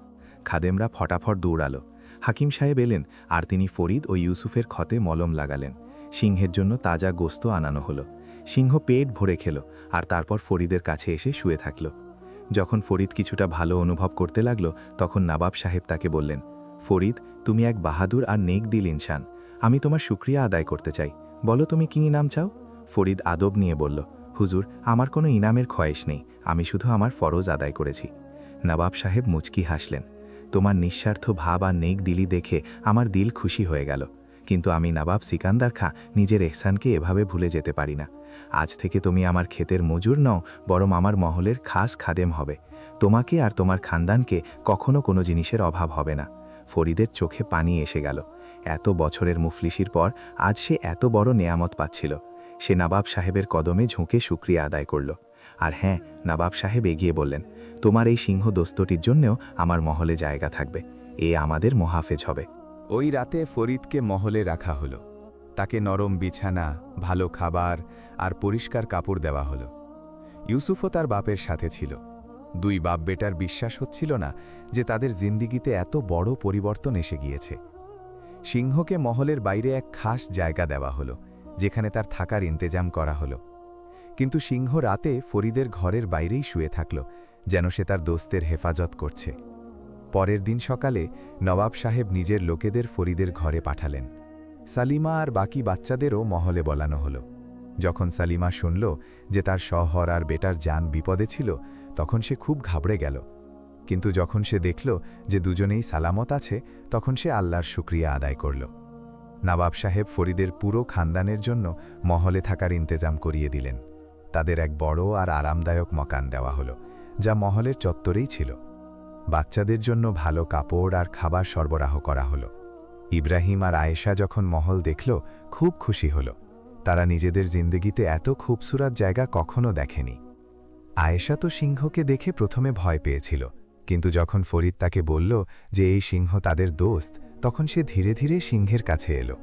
Speaker 1: খাদেমরা ফটাফট দৌড়ালো। হাকিম সাহেব এলেন, আর তিনি ফরিদ ও ইউসুফের ক্ষতে মলম লাগালেন। সিংহের জন্য তাজা গোস্ত আনানো হলো। সিংহ পেট ভরে খেল, আর তারপর ফরিদের কাছে এসে শুয়ে থাকল। যখন ফরিদ কিছুটা ভালো অনুভব করতে লাগল, তখন নবাব সাহেব তাকে বললেন, ফরিদ, তুমি এক বাহাদুর আর নেক দিল ইনসান। আমি তোমার শুকরিয়া আদায় করতে চাই। বলো, তুমি কি ইনাম চাও? ফরিদ আদব নিয়ে বলল, হুজুর, আমার কোনো ইনামের খয়েশ নেই, আমি শুধু আমার ফরজ আদায় করেছি। নবাব সাহেব মুচকি হাসলেন। তোমার নিঃস্বার্থ ভাব আর নেক দিলি দেখে আমার দিল খুশি হয়ে গেল। কিন্তু আমি নবাব সিকান্দার খাঁ নিজের এহসানকে এভাবে ভুলে যেতে পারি না। আজ থেকে তুমি আমার ক্ষেতের মজুর নও, বরং আমার মহলের খাস খাদেম হবে। তোমাকে আর তোমার খানদানকে কখনো কোনো জিনিসের অভাব হবে না। ফরিদের চোখে পানি এসে গেল। এত বছরের মুফলিসির পর আজ সে এত বড় নেয়ামত পাচ্ছিল। সে নবাব সাহেবের কদমে ঝুঁকে শুকরিয়া আদায় করল। আর হ্যাঁ, নবাব সাহেব এগিয়ে বললেন, তোমার এই সিংহ দোস্তটির জন্যও আমার মহলে জায়গা থাকবে। এ আমাদের মহাফেজ হবে।
Speaker 3: ওই রাতে ফরিদকে মহলে রাখা হলো। তাকে নরম বিছানা, ভালো খাবার আর পরিষ্কার কাপড় দেওয়া হলো। ইউসুফও তার বাপের সাথে ছিল। দুই বাপ বেটার বিশ্বাস হচ্ছিল না যে তাদের জিন্দিগিতে এত বড় পরিবর্তন এসে গিয়েছে। সিংহকে মহলের বাইরে এক খাস জায়গা দেওয়া হলো, যেখানে তার থাকার ইন্তেজাম করা হলো।
Speaker 2: কিন্তু সিংহ রাতে ফরিদের ঘরের বাইরেই শুয়ে থাকল, যেন সে তার দোস্তের হেফাজত করছে। পরের দিন সকালে নবাব সাহেব নিজের লোকেদের ফরিদের ঘরে পাঠালেন। সালিমা আর বাকি বাচ্চাদেরও মহলে বলানো হলো। যখন সালিমা শুনল যে তার শহর আর বেটার জান বিপদে ছিল, তখন সে খুব ঘাবড়ে গেল। কিন্তু যখন সে দেখল যে দুজনেই সালামত আছে, তখন সে আল্লাহর শুকরিয়া আদায় করল। নবাব সাহেব ফরিদের পুরো খানদানের জন্য মহলে থাকার ইন্তেজাম করিয়ে দিলেন। তাদের এক বড় আর আরামদায়ক মকান দেওয়া হলো, যা মহলের চত্বরেই ছিল। বাচ্চাদের জন্য ভালো কাপড় আর খাবার সরবরাহ করা হলো। ইব্রাহিম আর আয়েশা যখন মহল দেখল, খুব খুশি হল। তারা নিজেদের জিন্দেগিতে এত খুবসুরত জায়গা কখনো দেখেনি। আয়েশা তো সিংহকে দেখে প্রথমে ভয় পেয়েছিল, কিন্তু যখন ফরিদ তাকে বলল যে এই সিংহ তাদের দোস্ত, তখন সে ধীরে ধীরে সিংহের কাছে এলো।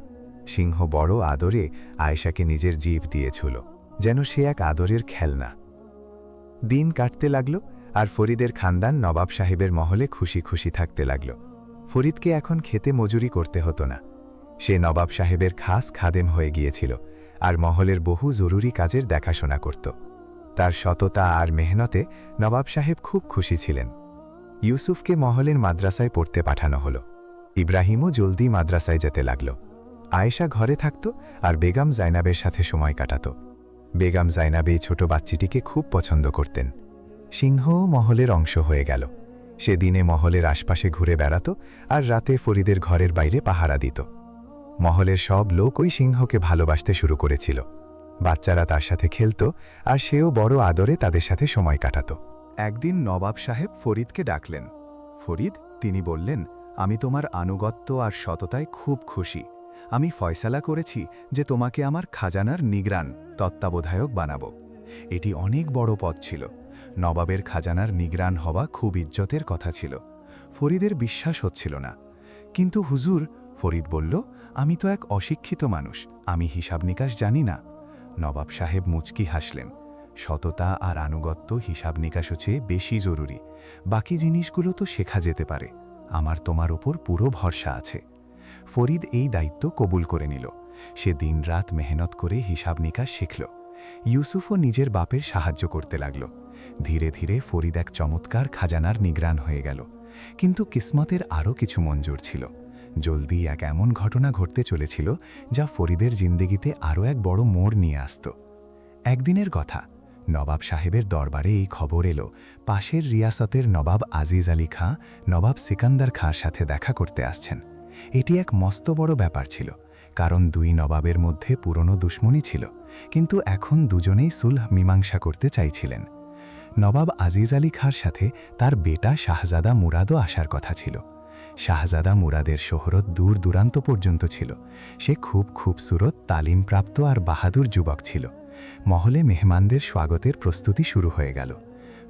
Speaker 2: সিংহ বড় আদরে আয়েশাকে নিজের জিভ দিয়েছিল, যেন সে এক আদরের খেলনা। দিন কাটতে লাগল, আর ফরিদের খানদান নবাব সাহেবের মহলে খুশি খুশি থাকতে লাগল। ফরিদকে এখন খেতে মজুরি করতে হতো না। সে নবাব সাহেবের খাস খাদেম হয়ে গিয়েছিল, আর মহলের বহু জরুরি কাজের দেখাশোনা করত। তার সততা আর মেহনতে নবাব সাহেব খুব খুশি ছিলেন। ইউসুফকে মহলের মাদ্রাসায় পড়তে পাঠানো হলো। ইব্রাহিমও জলদি মাদ্রাসায় যেতে লাগল। আয়েশা ঘরে থাকত আর বেগম জাইনাবের সাথে সময় কাটাত। বেগম জাইনাব এই ছোট বাচ্চিটিকে খুব পছন্দ করতেন। সিংহও মহলের অংশ হয়ে গেল। সে দিনে মহলের আশপাশে ঘুরে বেড়াত আর রাতে ফরিদের ঘরের বাইরে পাহারা দিত। মহলের সব লোক ওই সিংহকে ভালোবাসতে শুরু করেছিল। বাচ্চারা তার সাথে খেলত, আর সেও বড় আদরে তাদের সাথে সময় কাটাত।
Speaker 3: একদিন নবাব সাহেব ফরিদকে ডাকলেন। ফরিদ, তিনি বললেন, আমি তোমার আনুগত্য আর সততায় খুব খুশি। আমি ফয়সালা করেছি যে তোমাকে আমার খাজানার নিগরান তত্ত্বাবধায়ক বানাবো। এটি অনেক বড় পদ ছিল। নবাবের খাজানার নিগরান হওয়া খুব ইজ্জতের কথা ছিল। ফরিদের বিশ্বাস হচ্ছিল না। কিন্তু হুজুর, ফরিদ বলল, আমি তো এক অশিক্ষিত মানুষ, আমি হিসাব নিকাশ জানি না। নবাব সাহেব মুচকি হাসলেন। সততা আর আনুগত্য হিসাব নিকাশও চেয়ে বেশি জরুরি। বাকি জিনিসগুলো তো শেখা যেতে পারে। আমার তোমার ওপর পুরো ভরসা আছে। ফরিদ এই দায়িত্ব কবুল করে নিল। সে দিনরাত মেহনত করে হিসাব নিকাশ শিখল। ইউসুফও নিজের বাপের সাহায্য করতে লাগল। ধীরে ধীরে ফরিদ এক চমৎকার খাজানার নিগরান হয়ে গেল। কিন্তু কিসমতের আরও কিছু মঞ্জুর ছিল। জলদি এক এমন ঘটনা ঘটতে চলেছিল যা ফরিদের জিন্দেগিতে আরও এক বড় মোড় নিয়ে আসত। একদিনের কথা, নবাব সাহেবের দরবারে এই খবর এলো, পাশের রিয়াসতের নবাব আজিজ আলী খাঁ নবাব সিকান্দার খাঁর সাথে দেখা করতে আসছেন। এটি এক মস্ত বড় ব্যাপার ছিল, কারণ দুই নবাবের মধ্যে পুরনো দুশ্মনী ছিল, কিন্তু এখন দুজনেই সুলহ মীমাংসা করতে চাইছিলেন। নবাব আজিজ আলী খাঁর সাথে তার বেটা শাহজাদা মুরাদও আসার কথা ছিল। শাহজাদা মুরাদের শোহরত দূর দূরান্ত পর্যন্ত ছিল। সে খুব খুবসুরত, তালিমপ্রাপ্ত আর বাহাদুর যুবক ছিল। মহলে মেহমানদের স্বাগতের প্রস্তুতি শুরু হয়ে গেল।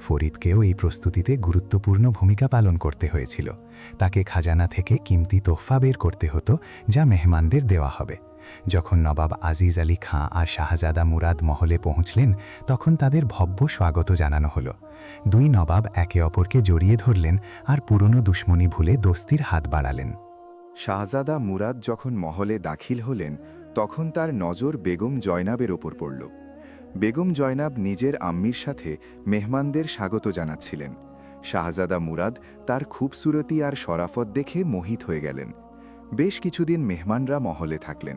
Speaker 3: ফরিদকেও এই প্রস্তুতিতে গুরুত্বপূর্ণ ভূমিকা পালন করতে হয়েছিল। তাকে খাজানা থেকে কিমতি তোহফা বের করতে হতো, যা মেহমানদের দেওয়া হবে। যখন নবাব আজিজ আলী খাঁ আর শাহজাদা মুরাদ মহলে পৌঁছলেন, তখন তাদের ভব্য স্বাগত জানানো হলো। দুই নবাব একে অপরকে জড়িয়ে ধরলেন আর পুরনো দুশ্মনী ভুলে দোস্তির হাত বাড়ালেন।
Speaker 1: শাহজাদা মুরাদ যখন মহলে দাখিল হলেন, তখন তার নজর বেগম জয়নাবের ওপর পড়ল। বেগম জয়নাব নিজের আম্মির সাথে মেহমানদের স্বাগত জানাচ্ছিলেন। শাহজাদা মুরাদ তার খুবসুরতি আর শরাফত দেখে মোহিত হয়ে গেলেন। বেশ কিছুদিন মেহমানরা মহলে থাকলেন।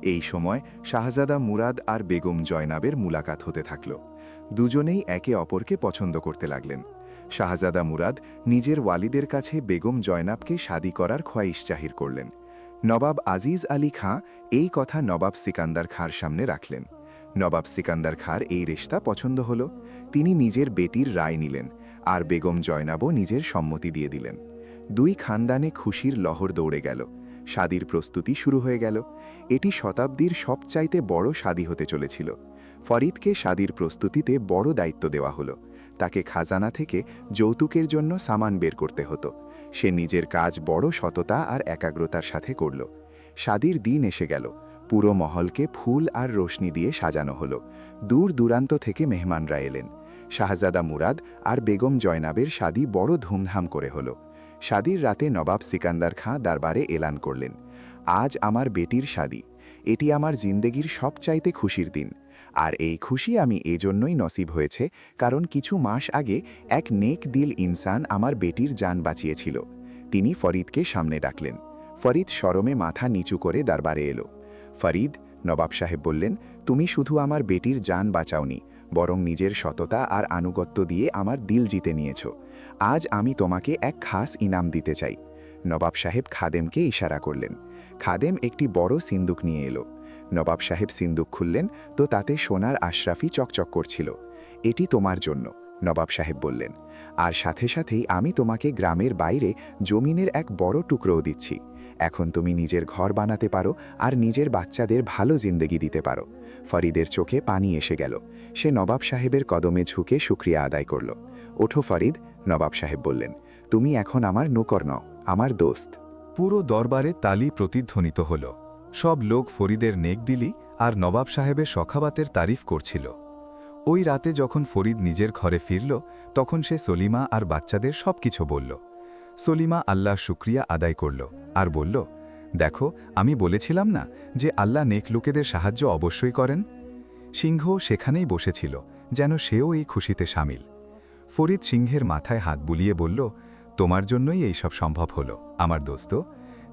Speaker 1: এই সময় শাহজাদা মুরাদ আর বেগম জয়নাবের মুলাকাত হতে থাকল। দুজনেই একে অপরকে পছন্দ করতে লাগলেন। শাহজাদা মুরাদ নিজের ওয়ালিদের কাছে বেগম জয়নাবকে শাদী করার খোয়াইশ জাহির করলেন। নবাব আজিজ আলী খাঁ এই কথা নবাব সিকান্দার খাঁর সামনে রাখলেন। নবাব সিকান্দার খাঁর এই রিশতা পছন্দ হল। তিনি নিজের বেটির রায় নিলেন, আর বেগম জয়নাবও নিজের সম্মতি দিয়ে দিলেন। দুই খানদানে খুশির লহর দৌড়ে গেল। শাদীর প্রস্তুতি শুরু হয়ে গেল। এটি শতাব্দীর সবচাইতে বড় শাদী হতে চলেছিল। ফরিদকে শাদীর প্রস্তুতিতে বড় দায়িত্ব দেওয়া হলো। তাকে খাজানা থেকে যৌতুকের জন্য সামান বের করতে হতো। সে নিজের কাজ বড় সততা আর একাগ্রতার সাথে করল। শাদীর দিন এসে গেল। পুরো মহলকে ফুল আর রোশনি দিয়ে সাজানো হলো। দূর দূরান্ত থেকে মেহমানরা এলেন। শাহজাদা মুরাদ আর বেগম জয়নাবের শাদী বড় ধুমধাম করে হলো। শাদীর রাতে নবাব সিকান্দার খাঁ দরবারে এলান করলেন, আজ আমার বেটির শাদী। এটি আমার জিন্দেগির সবচাইতে খুশির দিন।
Speaker 5: আর এই খুশি আমি এজন্যই নসিব হয়েছে কারণ কিছু মাস আগে এক নেক দিল ইনসান আমার বেটির জান বাঁচিয়েছিল। তিনি ফরিদকে সামনে ডাকলেন। ফরিদ শরমে মাথা নিচু করে দরবারে এলো। ফরিদ, নবাব সাহেব বললেন, তুমি শুধু আমার বেটির জান বাঁচাওনি, বরং নিজের সততা আর আনুগত্য দিয়ে আমার দিল জিতে নিয়েছ। আজ আমি তোমাকে এক খাস ইনাম দিতে চাই। নবাব সাহেব খাদেমকে ইশারা করলেন। খাদেম একটি বড় সিন্দুক নিয়ে এলো। নবাব সাহেব সিন্দুক খুললেন তো তাতে সোনার আশরাফি চকচক করছিল। এটি তোমার জন্য, নবাব সাহেব বললেন, আর সাথে সাথেই আমি তোমাকে গ্রামের বাইরে জমিনের এক বড় টুকরোও দিচ্ছি। এখন তুমি নিজের ঘর বানাতে পারো আর নিজের বাচ্চাদের ভালো জিন্দেগি দিতে পারো। ফরিদের চোখে পানি এসে গেল। সে নবাব সাহেবের কদমে ঝুঁকে শুকরিয়া আদায় করল। ওঠো ফরিদ, নবাব সাহেব বললেন, তুমি এখন আমার নৌকর নও, আমার দোস্ত।
Speaker 6: পুরো দরবারে তালি প্রতিধ্বনিত হল। সব লোক ফরিদের নেকদিলি আর নবাব সাহেবের সখাবাতের তারিফ করছিল। ওই রাতে যখন ফরিদ নিজের ঘরে ফিরল, তখন সে সলিমা আর বাচ্চাদের সবকিছু বলল। সলিমা আল্লাহর শুকরিয়া আদায় করল আর বলল, দেখো, আমি বলেছিলাম না যে আল্লাহ নেক লোকেদের সাহায্য অবশ্যই করেন। সিংহ সেখানেই বসেছিল, যেন সেও এই খুশিতে সামিল। ফরিদ সিংহের মাথায় হাত বুলিয়ে বলল, তোমার জন্যই এইসব সম্ভব হলো আমার দোস্ত।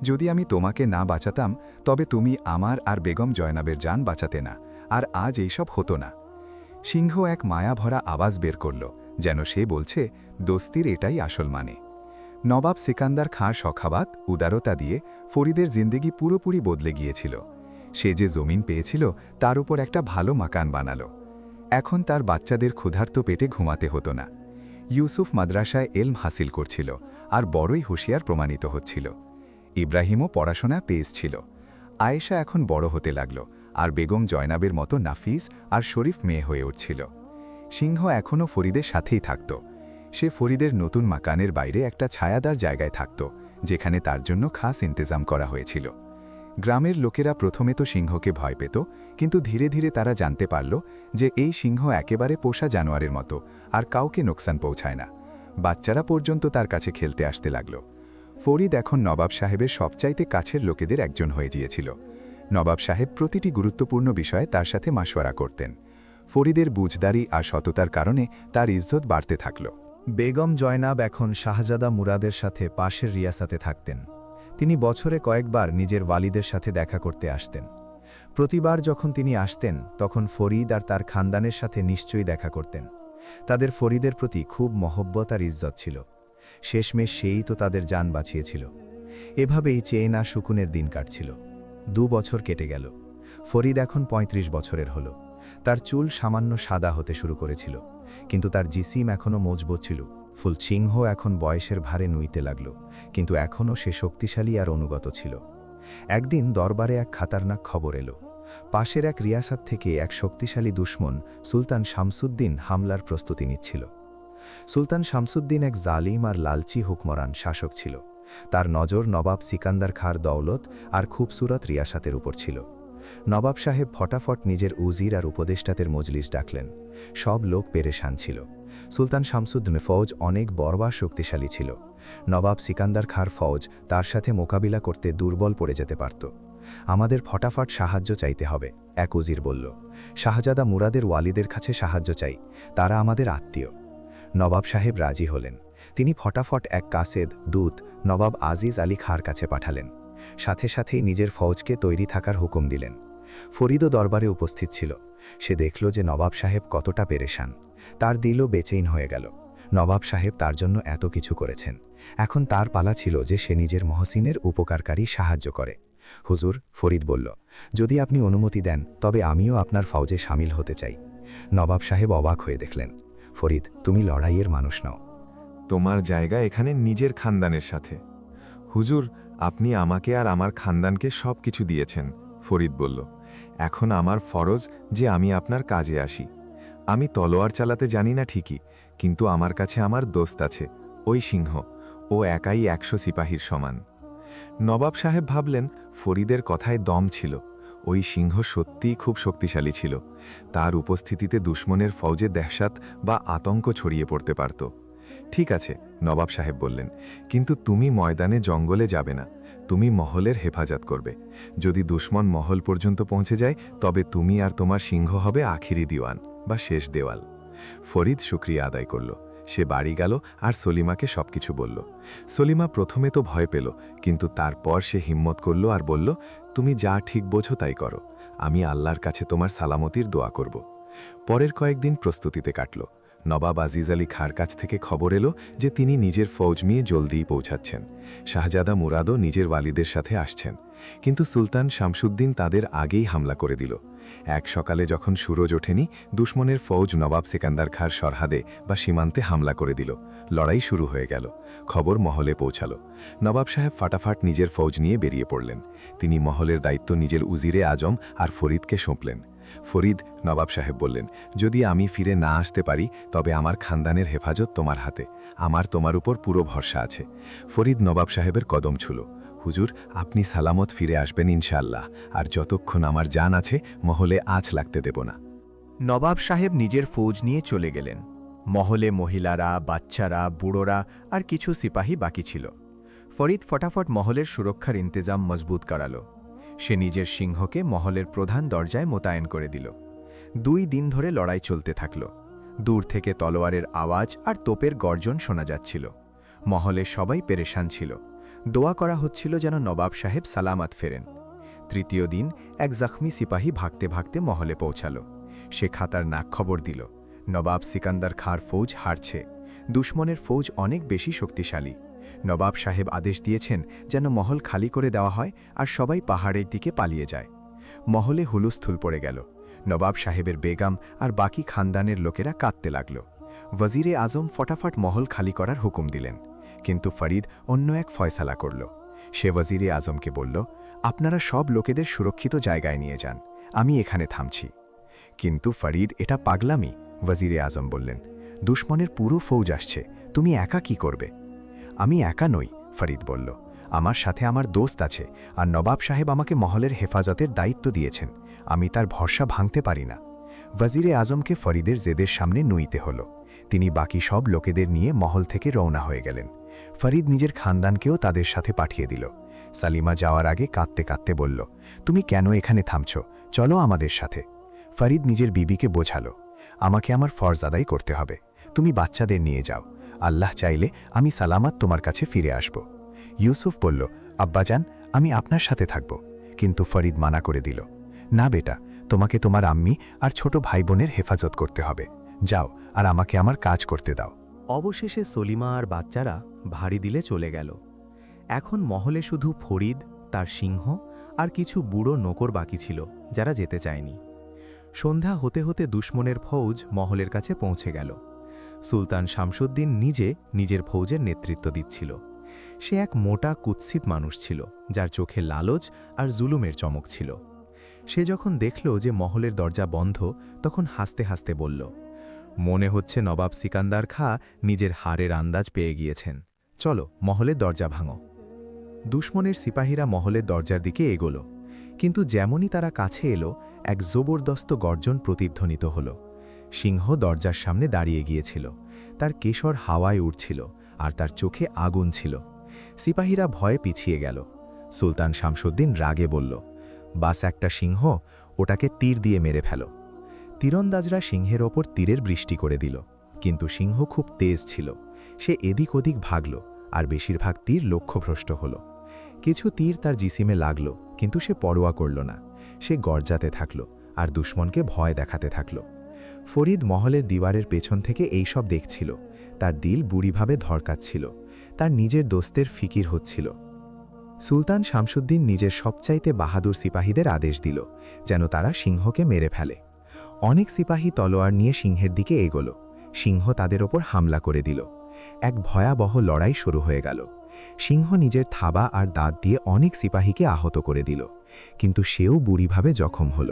Speaker 6: যদি আমি তোমাকে না বাঁচাতাম তবে তুমি আমার আর বেগম জয়নাবের জান বাঁচাতে না, আর আজ এইসব হতো না। সিংহ এক মায়াভরা আওয়াজ বের করল, যেন সে বলছে, দোস্তির এটাই আসল মানে। নবাব সিকান্দার খাঁর সখাবাত উদারতা দিয়ে ফরিদের জিন্দেগি পুরোপুরি বদলে গিয়েছিল। সে যে জমিন পেয়েছিল তার উপর একটা ভালো মাকান বানালো। এখন তার বাচ্চাদের ক্ষুধার্ত পেটে ঘুমাতে হতো না। ইউসুফ মাদ্রাসায় এলম হাসিল করছিল আর বড়ই হুঁশিয়ার প্রমাণিত হচ্ছিল। ইব্রাহিমও পড়াশোনা পেয়েছিল। আয়েশা এখন বড় হতে লাগল আর বেগম জয়নাবের মতো নাফিস আর শরীফ মেয়ে হয়ে উঠছিল। সিংহ এখনও ফরিদের সাথেই থাকত। সে ফরিদের নতুন মাকানের বাইরে একটা ছায়াদার জায়গায় থাকত, যেখানে তার জন্য খাস ইন্তেজাম করা হয়েছিল। গ্রামের লোকেরা প্রথমে তো সিংহকে ভয় পেত, কিন্তু ধীরে ধীরে তারা জানতে পারল যে এই সিংহ একেবারে পোষা জানোয়ারের মতো আর কাউকে নোকসান পৌঁছায় না। বাচ্চারা পর্যন্ত তার কাছে খেলতে আসতে লাগল। ফরিদ এখন নবাব সাহেবের সবচাইতে কাছের লোকেদের একজন হয়ে গিয়েছিল। নবাব সাহেব প্রতিটি গুরুত্বপূর্ণ বিষয়ে তার সাথে মাসওয়ারা করতেন। ফরিদের বুঝদারি আর সততার কারণে তার ইজ্জত বাড়তে থাকল।
Speaker 3: বেগম জয়নাব এখন শাহজাদা মুরাদের সাথে পাশের রিয়াসাতে থাকতেন। তিনি বছরে কয়েকবার নিজের ওয়ালিদের সাথে দেখা করতে আসতেন। প্রতিবার যখন তিনি আসতেন তখন ফরিদ আর তার খানদানের সাথে নিশ্চয়ই দেখা করতেন। তাদের ফরিদের প্রতি খুব মহব্বত আর ইজ্জত ছিল। শেষমেশ সেই তো তাদের জান বাঁচিয়েছিল। এভাবেই চেয়ে না সুকুনের দিন কাটছিল। 2 বছর কেটে গেল। ফরিদ এখন 35 বছরের হল। তার চুল সামান্য সাদা হতে শুরু করেছিল, কিন্তু তার জিসিম এখনও মজবুত ছিল। ফুল সিংহ এখন বয়সের ভারে নুইতে লাগল, কিন্তু এখনও সে শক্তিশালী আর অনুগত ছিল। একদিন দরবারে এক খাতারনাক খবর এলো। পাশের এক রিয়াসাত থেকে এক শক্তিশালী দুশমন সুলতান শামসুদ্দিন হামলার প্রস্তুতি নিচ্ছিল। সুলতান শামসুদ্দিন এক জালিম আর লালচি হুকমরান শাসক ছিল। তার নজর নবাব সিকান্দার খাঁর দৌলত আর খুবসুরত রিয়াসাতের উপর ছিল। নবাব সাহেব ফটাফট নিজের উজির আর উপদেষ্টাদের মজলিস ডাকলেন। সব লোক পেরেশান ছিল। সুলতান শামসুদ্দিন ফৌজ অনেক বড় বা শক্তিশালী ছিল। নবাব সিকান্দার খাঁর ফৌজ তার সাথে মোকাবিলা করতে দুর্বল পড়ে যেতে পারত। আমাদের ফটাফট সাহায্য চাইতে হবে, এক উজির বলল। শাহজাদা মুরাদের ওয়ালিদের কাছে সাহায্য চাই, তারা আমাদের আত্মীয়। নবাব সাহেব রাজি হলেন। তিনি ফটাফট এক কাসেদ দূত নবাব আজিজ আলী খাঁর কাছে পাঠালেন। সাথে সাথেই নিজের ফৌজকে তৈরি থাকার হুকুম দিলেন। ফরিদও দরবারে উপস্থিত ছিল। সে দেখল যে নবাব সাহেব কতটা পেরেশান। তার দিলও বেচেইন হয়ে গেল। নবাব সাহেব তার জন্য এত কিছু করেছেন, এখন তার পালা ছিল যে সে নিজের মহসিনের উপকারকারী সাহায্য করে। হুজুর, ফরিদ বলল, যদি আপনি অনুমতি দেন তবে আমিও আপনার ফৌজে সামিল হতে চাই। নবাব সাহেব অবাক হয়ে দেখলেন। ফরিদ, তুমি লড়াইয়ের মানুষ নও।
Speaker 1: তোমার জায়গা এখানে নিজের খানদানের সাথে। হুজুর, আপনি আমাকে আর আমার খানদানকে সব কিছু দিয়েছেন, ফরিদ বলল। এখন আমার ফরজ যে আমি আপনার কাজে আসি। আমি তলোয়ার চালাতে জানি না ঠিকই, কিন্তু আমার কাছে আমার দোস্ত আছে, ওই সিংহ। ও একাই 100 সিপাহীর সমান। নবাব সাহেব ভাবলেন, ফরিদের কথায় দম ছিল। ওই সিংহ সত্যিই খুব শক্তিশালী ছিল। তার উপস্থিতিতে দুশমনের ফৌজে দহশত বা আতঙ্ক ছড়িয়ে পড়তে পারত।
Speaker 2: ঠিক আছে, নবাব সাহেব বললেন, কিন্তু তুমি ময়দানে জঙ্গলে যাবে না, তুমি মহলের হেফাজত করবে। যদি দুশ্মন মহল পর্যন্ত পৌঁছে যায় তবে তুমি আর তোমার সিংহ হবে আখিরি দিওয়ান বা শেষ দেওয়াল। ফরিদ শুকরিয়া আদায় করল। সে বাড়ি গেল আর সলিমাকে সবকিছু বলল। সলিমা প্রথমে তো ভয় পেল, কিন্তু তারপর সে হিম্মত করল আর বলল, তুমি যা ঠিক বোঝো তাই করো, আমি আল্লাহর কাছে তোমার সালামতির দোয়া করব। পরের কয়েকদিন প্রস্তুতিতে কাটল। নবাব আজিজ আলী খাঁর কাছ থেকে খবর এলো যে তিনি নিজের ফৌজ নিয়ে জলদিই পৌঁছাচ্ছেন। শাহজাদা মুরাদও নিজের ওয়ালিদের সাথে আসছেন। কিন্তু সুলতান শামসুদ্দিন তাদের আগেই হামলা করে দিল। এক সকালে যখন সূরজ ওঠেনি, দুশ্মনের ফৌজ নবাব সিকান্দার খাঁর সরহাদে বা সীমান্তে হামলা করে দিল। লড়াই শুরু হয়ে গেল। খবর মহলে পৌঁছালো। নবাব সাহেব ফাটাফাট নিজের ফৌজ নিয়ে বেরিয়ে পড়লেন। তিনি মহলের দায়িত্ব নিজের উজিরে আজম আর ফরিদকে সঁপলেন। ফরিদ, নবাব সাহেব বললেন, যদি আমি ফিরে না আসতে পারি তবে আমার খানদানের হেফাজত তোমার হাতে, আমার তোমার উপর পুরো ভরসা আছে। ফরিদ নবাব সাহেবের কদম ছুল। হুজুর, আপনি সালামত ফিরে আসবেন ইনশাআল্লাহ, আর যতক্ষণ আমার জান আছে মহলে আঁচ লাগতে দেব না।
Speaker 3: নবাব সাহেব নিজের ফৌজ নিয়ে চলে গেলেন। মহলে মহিলারা, বাচ্চারা, বুড়োরা আর কিছু সিপাহী বাকি ছিল। ফরিদ ফটাফট মহলের সুরক্ষার ইন্তেজাম মজবুত করালো। সে নিজের সিংহকে মহলের প্রধান দরজায় মোতায়েন করে দিল। 2 দিন ধরে লড়াই চলতে থাকল। দূর থেকে তলোয়ারের আওয়াজ আর তোপের গর্জন শোনা যাচ্ছিল। মহলে সবাই পেরেশান ছিল। দোয়া করা হচ্ছিল যেন নবাব সাহেব সালামাত ফেরেন। 3য় দিন এক জখমি সিপাহী ভাগতে ভাগতে মহলে পৌঁছাল। সে খাতার নাক খবর দিল, নবাব সিকান্দার খাঁর ফৌজ হারছে। দুশ্মনের ফৌজ অনেক বেশি শক্তিশালী। নবাব সাহেব আদেশ দিয়েছেন যেন মহল খালি করে দেওয়া হয় আর সবাই পাহাড়ের দিকে পালিয়ে যায়। মহলে হুলুস্থুল পড়ে গেল। নবাব সাহেবের বেগম আর বাকি খানদানের লোকেরা কাঁদতে লাগল। ওয়াজিরে আজম ফটাফট মহল খালি করার হুকুম দিলেন। কিন্তু ফরিদ অন্য এক ফয়সালা করল। সে ওয়াজিরে আজমকে বলল, আপনারা সব লোকেদের সুরক্ষিত জায়গায় নিয়ে যান, আমি এখানে থামছি। কিন্তু ফরিদ, এটা পাগলামি। ওয়াজিরে আজম বললেন, দুশ্মনের পুরো ফৌজ আসছে, তুমি একা কি করবে? আমি একা নই, ফরিদ বলল, আমার সাথে আমার দোস্ত আছে, আর নবাব সাহেব আমাকে মহলের হেফাজতের দায়িত্ব দিয়েছেন, আমি তার ভরসা ভাঙতে পারি না। ওয়াজিরে আজমকে ফরিদের জেদের সামনে নুইতে হল। তিনি বাকি সব লোকেদের নিয়ে মহল থেকে রওনা হয়ে গেলেন। ফরিদ নিজের খানদানকেও তাদের সাথে পাঠিয়ে দিল। সালিমা যাওয়ার আগে কাঁদতে কাঁদতে বলল, তুমি কেন এখানে থামছ? চলো আমাদের সাথে। ফরিদ নিজের বিবিকে বোঝালো, আমাকে আমার ফরজ আদায় করতে হবে, তুমি বাচ্চাদের নিয়ে যাও, আল্লাহ চাইলে আমি সালামাত তোমার কাছে ফিরে আসব। ইউসুফ বলল, আব্বাজান, আমি আপনার সাথে থাকব। কিন্তু ফরিদ মানা করে দিল, না বেটা, তোমাকে তোমার আম্মি আর ছোট ভাই বোনের হেফাজত করতে হবে, যাও আর আমাকে আমার কাজ করতে দাও। অবশেষে সলিমা আর বাচ্চারা ভারী দিলে চলে গেল। এখন মহলে শুধু ফরিদ, তার সিংহ আর কিছু বুড়ো নকর বাকি ছিল যারা যেতে চায়নি। সন্ধ্যা হতে হতে দুশ্মনের ফৌজ মহলের কাছে পৌঁছে গেল। সুলতান শামসুদ্দিন নিজে নিজের ফৌজের নেতৃত্ব দিচ্ছিল। সে এক মোটা কুৎসিত মানুষ ছিল, যার চোখে লালচ আর জুলুমের চমক ছিল। সে যখন দেখল যে মহলের দরজা বন্ধ, তখন হাসতে হাসতে বলল, মনে হচ্ছে নবাব সিকান্দার খাঁ নিজের হারের আন্দাজ পেয়ে গিয়েছেন, চলো মহলের দরজা ভাঙো। দুশ্মনের সিপাহীরা মহলের দরজার দিকে এগোল। কিন্তু যেমনই তারা কাছে এলো, এক জবরদস্ত গর্জন প্রতিধ্বনিত হল। সিংহ দরজার সামনে দাঁড়িয়ে গিয়েছিল। তার কেশর হাওয়ায় উড়ছিল আর তার চোখে আগুন ছিল। সিপাহীরা ভয়ে পিছিয়ে গেল। সুলতান শামসুদ্দিন রাগে বলল, বাস একটা সিংহ, ওটাকে তীর দিয়ে মেরে ফেলো। তীরন্দাজরা সিংহের ওপর তীরের বৃষ্টি করে দিল। কিন্তু সিংহ খুব তেজ ছিল। সে এদিক ওদিক ভাগল আর বেশিরভাগ তীর লক্ষ্যভ্রষ্ট হল। কিছু তীর তার জিসিমে লাগল, কিন্তু সে পরোয়া করল না। সে গর্জাতে থাকল আর দুশ্মনকে ভয় দেখাতে থাকল। ফরিদ মহলের দিওয়ারের পেছন থেকে এই সব দেখছিল। তার দিল বুড়িভাবে ধরকাচ্ছিল। তার নিজের দোস্তের ফিকির হচ্ছিল। সুলতান শামসুদ্দিন নিজের সবচাইতে বাহাদুর সিপাহীদের আদেশ দিল যেন তারা সিংহকে মেরে ফেলে। অনেক সিপাহী তলোয়ার নিয়ে সিংহের দিকে এগোল। সিংহ তাদের ওপর হামলা করে দিল। এক ভয়াবহ লড়াই শুরু হয়ে গেল। সিংহ নিজের থাবা আর দাঁত দিয়ে অনেক সিপাহীকে আহত করে দিল, কিন্তু সেও বুড়িভাবে জখম হল।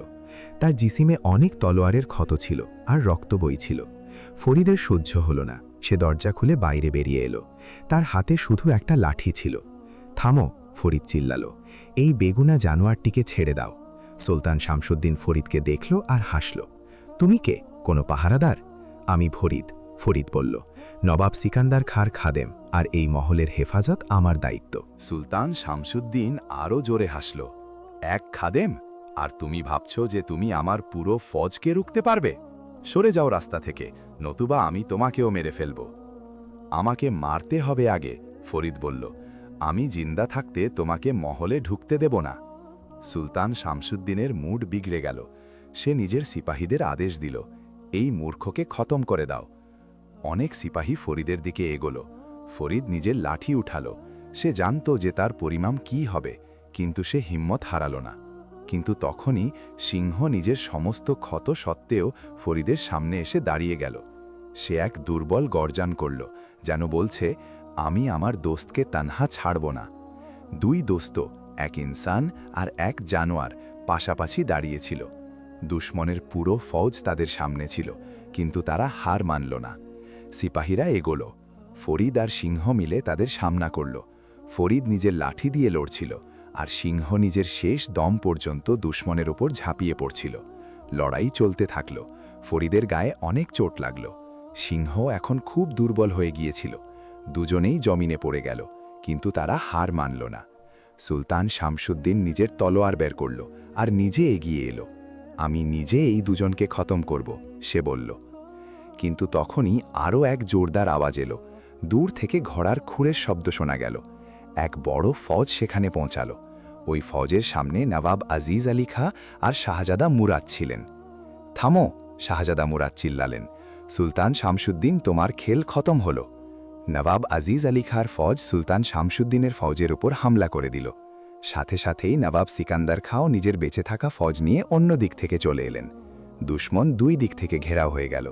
Speaker 3: তার জিসিমে অনেক তলোয়ারের ক্ষত ছিল আর রক্ত বইছিল। ফরিদের সহ্য হল না। সে দরজা খুলে বাইরে বেরিয়ে এলো। তার হাতে শুধু একটা লাঠি ছিল। থামো, ফরিদ চিল্লাল, এই বেগুনা জানোয়ারটিকে ছেড়ে দাও। সুলতান শামসুদ্দিন ফরিদকে দেখল আর হাসল। তুমি কে? কোনো পাহারাদার? আমি ফরিদ, ফরিদ বলল, নবাব সিকান্দার খাঁর খাদেম, আর এই মহলের হেফাজত আমার দায়িত্ব।
Speaker 2: সুলতান শামসুদ্দিন আরও জোরে হাসল। এক খাদেম? আর তুমি ভাবছ যে তুমি আমার পুরো ফৌজকে রুখতে পারবে? সরে যাও রাস্তা থেকে, নতুবা আমি তোমাকেও মেরে ফেলব। আমাকে মারতে হবে আগে, ফরিদ বলল। আমি জিন্দা থাকতে তোমাকে মহলে ঢুকতে দেব না। সুলতান শামসুদ্দিনের মুড বিগড়ে গেল। সে নিজের সিপাহীদের আদেশ দিল, এই মূর্খকে খতম করে দাও। অনেক সিপাহী ফরিদের দিকে এগোলো। ফরিদ নিজের লাঠি উঠালো। সে জানত যে তার পরিণাম কি হবে, কিন্তু সে হিম্মত হারালো না। কিন্তু তখনই সিংহ নিজের সমস্ত ক্ষত সত্ত্বেও ফরিদের সামনে এসে দাঁড়িয়ে গেল। সে এক দুর্বল গর্জন করল, যেন বলছে, আমি আমার দোস্তকে তানহা ছাড়ব না। দুই দোস্ত, এক ইনসান আর এক জানোয়ার, পাশাপাশি দাঁড়িয়েছিল। দুশ্মনের পুরো ফৌজ তাদের সামনে ছিল, কিন্তু তারা হার মানল না। সিপাহীরা এগোলো। ফরিদ আর সিংহ মিলে তাদের সামনা করল। ফরিদ নিজের লাঠি দিয়ে লড়ছিল, আর সিংহ নিজের শেষ দম পর্যন্ত দুশ্মনের ওপর ঝাঁপিয়ে পড়ছিল। লড়াই চলতে থাকল। ফরিদের গায়ে অনেক চোট লাগল। সিংহ এখন খুব দুর্বল হয়ে গিয়েছিল। দুজনেই জমিনে পড়ে গেল, কিন্তু তারা হার মানল না। সুলতান শামসুদ্দিন নিজের তলোয়ার বের করল আর নিজে এগিয়ে এলো। আমি নিজে এই দুজনকে খতম করব, সে বলল। কিন্তু তখনই আরও এক জোরদার আওয়াজ এলো। দূর থেকে ঘোড়ার খুরের শব্দ শোনা গেল। এক বড় ফৌজ সেখানে পৌঁছালো। ওই ফৌজের সামনে নবাব আজিজ আলী খাঁ আর শাহজাদা মুরাদ ছিলেন। থামো, শাহজাদা মুরাদ চিল্লালেন। সুলতান শামসুদ্দিন, তোমার খেল খতম হলো। নবাব আজিজ আলী খাঁর ফৌজ সুলতান শামসুদ্দিনের ফৌজের উপর হামলা করে দিল। সাথে সাথেই নবাব সিকান্দার খাঁও নিজের বেঁচে থাকা ফৌজ নিয়ে অন্য দিক থেকে চলে এলেন। দুশ্মন দুই দিক থেকে ঘেরাও হয়ে গেল।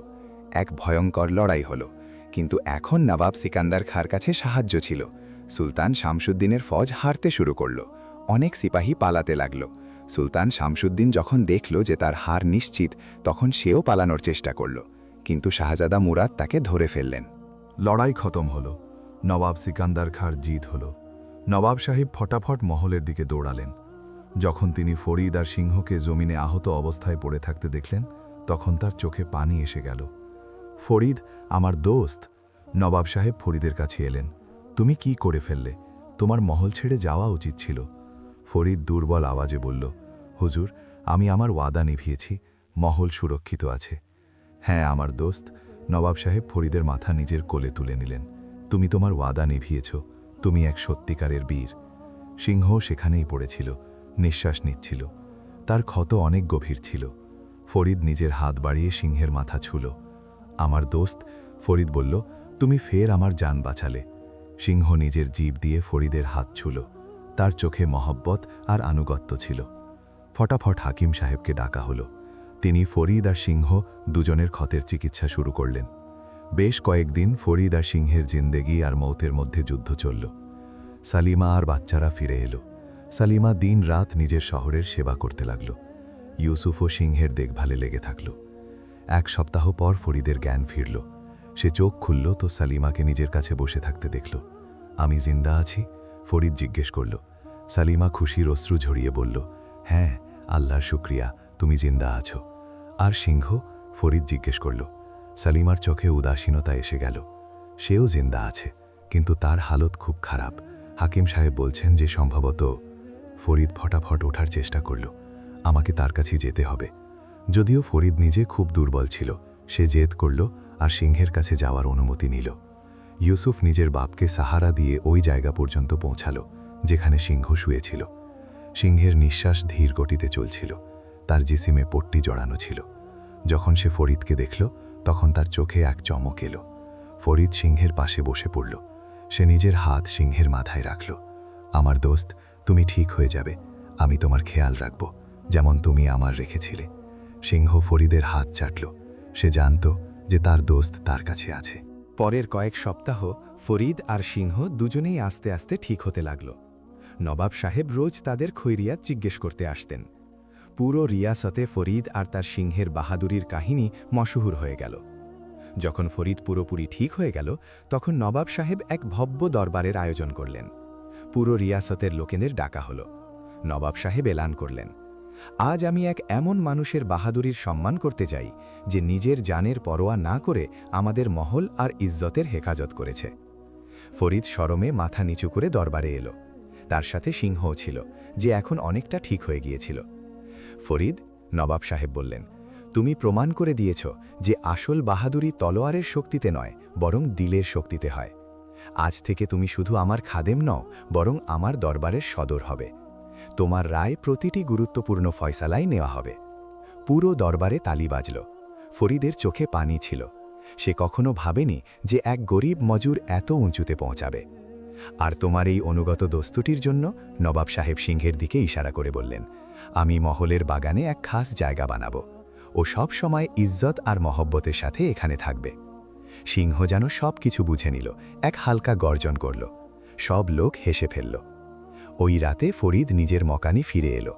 Speaker 2: এক ভয়ঙ্কর লড়াই হলো, কিন্তু এখন নবাব সিকান্দার খাঁর কাছে সাহায্য ছিল। সুলতান শামসুদ্দিনের ফৌজ হারতে শুরু করল। অনেক সিপাহী পালাতে লাগল। সুলতান শামসুদ্দিন যখন দেখল যে তার হার নিশ্চিত, তখন সেও পালানোর চেষ্টা করল, কিন্তু শাহজাদা মুরাদ তাকে ধরে ফেললেন।
Speaker 6: লড়াই খতম হল। নবাব সিকান্দার খাঁর জিত হল। নবাব সাহেব ফটাফট মহলের দিকে দৌড়ালেন। যখন তিনি ফরিদ আর সিংহকে জমিনে আহত অবস্থায় পড়ে থাকতে দেখলেন, তখন তার চোখে পানি এসে গেল। ফরিদ, আমার দোস্ত। নবাব সাহেব ফরিদের কাছে এলেন। তুমি কি করে ফেললে? তোমার মহল ছেড়ে যাওয়া উচিত ছিল। ফরিদ দুর্বল আওয়াজে বলল, হুজুর, আমি আমার ওয়াদা নিভিয়েছি, মহল সুরক্ষিত আছে। হ্যাঁ আমার দোস্ত, নবাব সাহেব ফরিদের মাথা নিজের কোলে তুলে নিলেন। তুমি তোমার ওয়াদা নিভিয়েছ, তুমি এক সত্যিকারের বীর। সিংহ সেখানেই পড়েছিল, নিঃশ্বাস নিচ্ছিল। তার ক্ষত অনেক গভীর ছিল। ফরিদ নিজের হাত বাড়িয়ে সিংহের মাথা ছুল। আমার দোস্ত, ফরিদ বলল, তুমি ফের আমার জান বাঁচালে। সিংহ নিজের জিভ দিয়ে ফরিদের হাত ছুল। তার চোখে মহব্বত আর আনুগত্য ছিল। ফটাফট হাকিম সাহেবকে ডাকা হলো। তিনি ফরিদ আর সিংহ দুজনের ক্ষতের চিকিৎসা শুরু করলেন। বেশ কয়েকদিন ফরিদ আর সিংহের জিন্দেগি আর মৌতের মধ্যে যুদ্ধ চলল। সালিমা আর বাচ্চারা ফিরে এলো। সালিমা দিন রাত নিজের শহরের সেবা করতে লাগল। ইউসুফও সিংহের দেখভালে লেগে থাকল। এক সপ্তাহ পর ফরিদের জ্ঞান ফিরল। সে চোখ খুলল তো সালিমাকে নিজের কাছে বসে থাকতে দেখল। আমি জিন্দা আছি? ফরিদ জিজ্ঞেস করল। সালিমা খুশির অশ্রু ঝরিয়ে বলল, হ্যাঁ, আল্লাহর শুক্রিয়া, তুমি জিন্দা আছো। আর সিংহ? ফরিদ জিজ্ঞেস করল। সালিমার চোখে উদাসীনতা এসে গেল। সেও জিন্দা আছে, কিন্তু তার হালত খুব খারাপ। হাকিম সাহেব বলছেন যে সম্ভবত। ফরিদ ফটাফট ওঠার চেষ্টা করল। আমাকে তার কাছে যেতে হবে। যদিও ফরিদ নিজে খুব দুর্বল ছিল, সে জেদ করল আর সিংহের কাছে যাওয়ার অনুমতি নিল। ইউসুফ নিজের বাপকে সাহারা দিয়ে ওই জায়গা পর্যন্ত পৌঁছাল যেখানে সিংহ শুয়েছিল। সিংহের নিঃশ্বাস ধীর গতিতে চলছিল। তার জিসিমে পট্টি জড়ানো ছিল। যখন সে ফরিদকে দেখল, তখন তার চোখে এক চমক এলো। ফরিদ সিংহের পাশে বসে পড়ল। সে নিজের হাত সিংহের মাথায় রাখল। আমার দোস্ত, তুমি ঠিক হয়ে যাবে। আমি তোমার খেয়াল রাখব, যেমন তুমি আমার রেখেছিলে। সিংহ ফরিদের হাত চাটল। সে জানত যে তার দোস্ত তার কাছে আছে।
Speaker 3: পরের কয়েক সপ্তাহ ফরিদ আর সিংহ দুজনেই আস্তে আস্তে ঠিক হতে লাগল। নবাব সাহেব রোজ তাদের খৈরিয়াত জিজ্ঞেস করতে আসতেন। পুরো রিয়াসতে ফরিদ আর তার সিংহের বাহাদুরির কাহিনী মশহুর হয়ে গেল। যখন ফরিদ পুরোপুরি ঠিক হয়ে গেল, তখন নবাব সাহেব এক ভব্য দরবারের আয়োজন করলেন। পুরো রিয়াসতের লোকেদের ডাকা হলো। নবাব সাহেব এলান করলেন,
Speaker 2: আজ আমি এক এমন মানুষের বাহাদুরির সম্মান করতে চাই যে নিজের জানের পরোয়া না করে আমাদের মহল আর ইজ্জতের হেফাজত করেছে। ফরিদ শরমে মাথা নিচু করে দরবারে এলো। তার সাথে সিংহও ছিল, যে এখন অনেকটা ঠিক হয়ে গিয়েছিল। ফরিদ, নবাব সাহেব বললেন, তুমি প্রমাণ করে দিয়েছ যে আসল বাহাদুরি তলোয়ারের শক্তিতে নয়, বরং দিলের শক্তিতে হয়। আজ থেকে তুমি শুধু আমার খাদেম নও, বরং আমার দরবারের সদর হবে। তোমার রায় প্রতিটি গুরুত্বপূর্ণ ফয়সালাই নেওয়া হবে। পুরো দরবারে তালি বাজল। ফরিদের চোখে পানি ছিল। সে কখনো ভাবেনি যে এক গরিব মজুর এত উঁচুতে পৌঁছাবে। আর তোমার এই অনুগত দস্তুটির জন্য, নবাব সাহেব সিংহের দিকে ইশারা করে বললেন, আমি মহলের বাগানে এক খাস জায়গা বানাব। ও সব সময় ইজ্জত আর মহব্বতের সাথে এখানে থাকবে। সিংহ যেন সব কিছু বুঝে নিল, এক হালকা গর্জন করল। সব লোক হেসে ফেলল। ওই রাতে ফরিদ নিজের মকানি ফিরে এলো।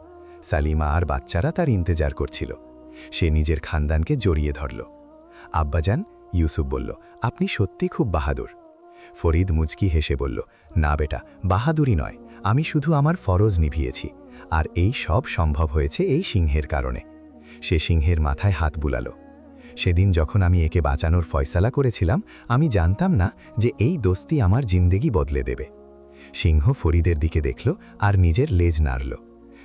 Speaker 2: সালিমা আর বাচ্চারা তার ইন্তেজার করছিল। সে নিজের খানদানকে জড়িয়ে ধরল। আব্বাজান, ইউসুফ বলল, আপনি সত্যি খুব বাহাদুর। ফরিদ মুচকি হেসে বলল, না বেটা, বাহাদুরি নয়, আমি শুধু আমার ফরজ নিভিয়েছি। আর এই সব সম্ভব হয়েছে এই সিংহের কারণে। সে সিংহের মাথায় হাত বুলালো। সেদিন যখন আমি একে বাঁচানোর ফয়সালা করেছিলাম, আমি জানতাম না যে এই দোস্তি আমার জিন্দেগি বদলে দেবে। সিংহ ফরিদের দিকে দেখল আর নিজের লেজ নাড়ল।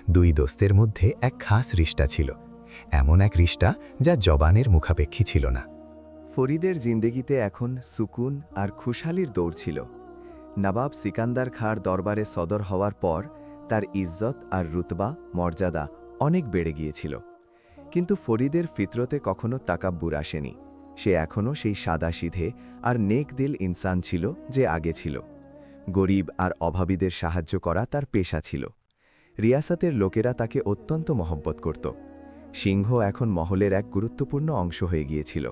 Speaker 2: দুই দোস্তের মধ্যে এক খাস রিশতা ছিল, এমন এক রিশতা যা জবানের মুখাপেক্ষী ছিল না।
Speaker 3: ফরিদের জিন্দেগিতে এখন সুকুন আর খুশহালির দৌড় ছিল। নবাব সিকান্দার খাঁর দরবারে সদর হওয়ার পর তার ইজ্জত আর রুতবা, মর্যাদা অনেক বেড়ে গিয়েছিল। কিন্তু ফরিদের ফিতরতে কখনো তাকাব্বুর আসেনি। সে এখনও সেই সাদাসিধে আর নেক দিল ইনসান ছিল যে আগে ছিল। গরিব আর অভাবীদের সাহায্য করা তার পেশা ছিল। রিয়াসাতের লোকেরা তাকে অত্যন্ত মহব্বত করত। সিংহ এখন মহলের এক গুরুত্বপূর্ণ অংশ হয়ে গিয়েছিল।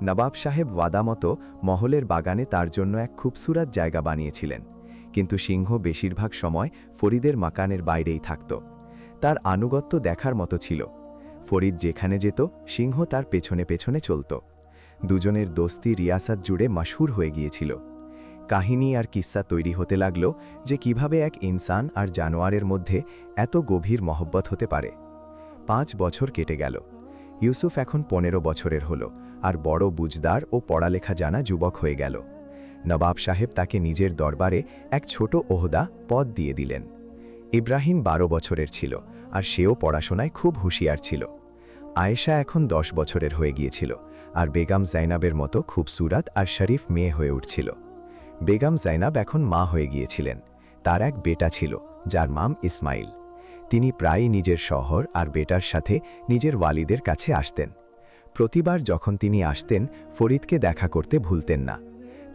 Speaker 3: নবাব সাহেব ওয়াদা মতো মহলের বাগানে তার জন্য এক খুবসুরত জায়গা বানিয়েছিলেন, কিন্তু সিংহ বেশিরভাগ সময় ফরিদের মাকানের বাইরেই থাকত। তার আনুগত্য দেখার মতো ছিল। ফরিদ যেখানে যেত, সিংহ তার পেছনে পেছনে চলত। দুজনের দোস্তি রিয়াসাত জুড়ে মাশহুর হয়ে গিয়েছিল। কাহিনী আর কিস্সা তৈরি হতে লাগল যে কিভাবে এক ইনসান আর জানোয়ারের মধ্যে এত গভীর মহব্বত হতে পারে। 5 বছর কেটে গেল। ইউসুফ এখন 15 বছরের হল আর বড় বুঝদার ও পড়ালেখা জানা যুবক হয়ে গেল। নবাব সাহেব তাকে নিজের দরবারে এক ছোট ওহদা পদ দিয়ে দিলেন। ইব্রাহিম 12 বছরের ছিল আর সেও পড়াশোনায় খুব হুঁশিয়ার ছিল। আয়েশা এখন 10 বছরের হয়ে গিয়েছিল আর বেগম জাইনাবের মতো খুবসুরত আর শরীফ মেয়ে হয়ে উঠছিল। বেগম জাইনাব এখন মা হয়ে গিয়েছিলেন। তার এক বেটা ছিল যার নাম ইসমাইল। তিনি প্রায়ই নিজের শহর আর বেটার সাথে নিজের ওয়ালিদের কাছে আসতেন। প্রতিবার যখন তিনি আসতেন, ফরিদকে দেখা করতে ভুলতেন না।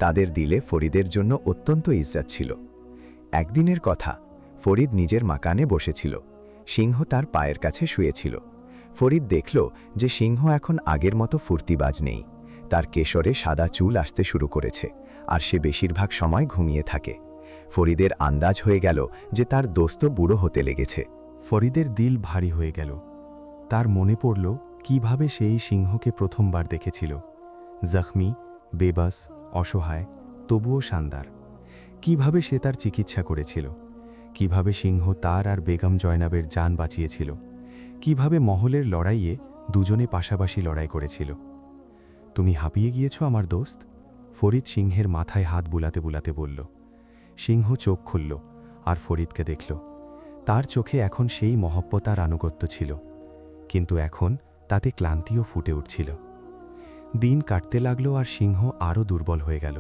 Speaker 3: তাদের দিলে ফরিদের জন্য অত্যন্ত ইজ্জত ছিল। একদিনের কথা, ফরিদ নিজের মাকানে বসেছিল। সিংহ তার পায়ের কাছে শুয়েছিল। ফরিদ দেখল যে সিংহ এখন আগের মতো ফুর্তিবাজ নেই। তার কেশরে সাদা চুল আসতে শুরু করেছে আর সে বেশিরভাগ সময় ঘুমিয়ে থাকে। ফরিদের আন্দাজ হয়ে গেল যে তার দোস্ত বুড়ো হতে লেগেছে।
Speaker 7: ফরিদের দিল ভারী হয়ে গেল। তার মনে পড়ল কিভাবে সেই সিংহকে প্রথমবার দেখেছিল, জখমি, বেবাস, অসহায়, তবুও শানদার। কিভাবে সে তার চিকিৎসা করেছিল, কিভাবে সিংহ তার আর বেগম জয়নাবের জান বাঁচিয়েছিল, কিভাবে মহলের লড়াইয়ে দুজনে পাশাপাশি লড়াই করেছিল। তুমি হাঁপিয়ে গিয়েছ আমার দোস্ত, ফরিদ সিংহের মাথায় হাত বুলাতে বুলাতে বলল। সিংহ চোখ খুলল আর ফরিদকে দেখল। তার চোখে এখন সেই মহব্বত আর আনুগত্য ছিল, কিন্তু এখন তাতে ক্লান্তিও ফুটে উঠছিল। দিন কাটতে লাগলো আর সিংহ আরও দুর্বল হয়ে গেল।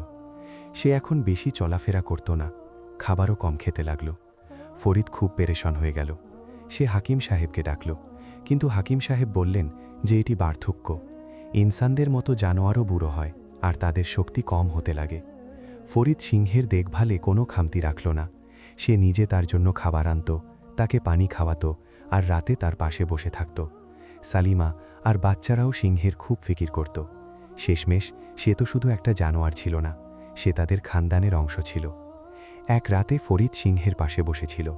Speaker 7: সে এখন বেশি চলাফেরা করত না, খাবারও কম খেতে লাগল। ফরিদ খুব পেরেশান হয়ে গেল। সে হাকিম সাহেবকে ডাকল, কিন্তু হাকিম সাহেব বললেন যে এটি বার্ধক্য। ইনসানদের মতো জানোয়ারও বুড়ো হয় আর তাদের শক্তি কম হতে লাগে। ফরিদ সিংহের দেখভালে কোনো খামতি রাখল না। সে নিজে তার জন্য খাবার আনত, তাকে পানি খাওয়াত আর রাতে তার পাশে বসে থাকত। সালিমা আর বাচ্চারাও সিংহের খুব ফিকির করত। শেষমেশ সে তো শুধু একটা জানোয়ার ছিল না, সে তাদের খানদানের অংশ ছিল। এক রাতে ফরিদ সিংহের পাশে বসেছিল।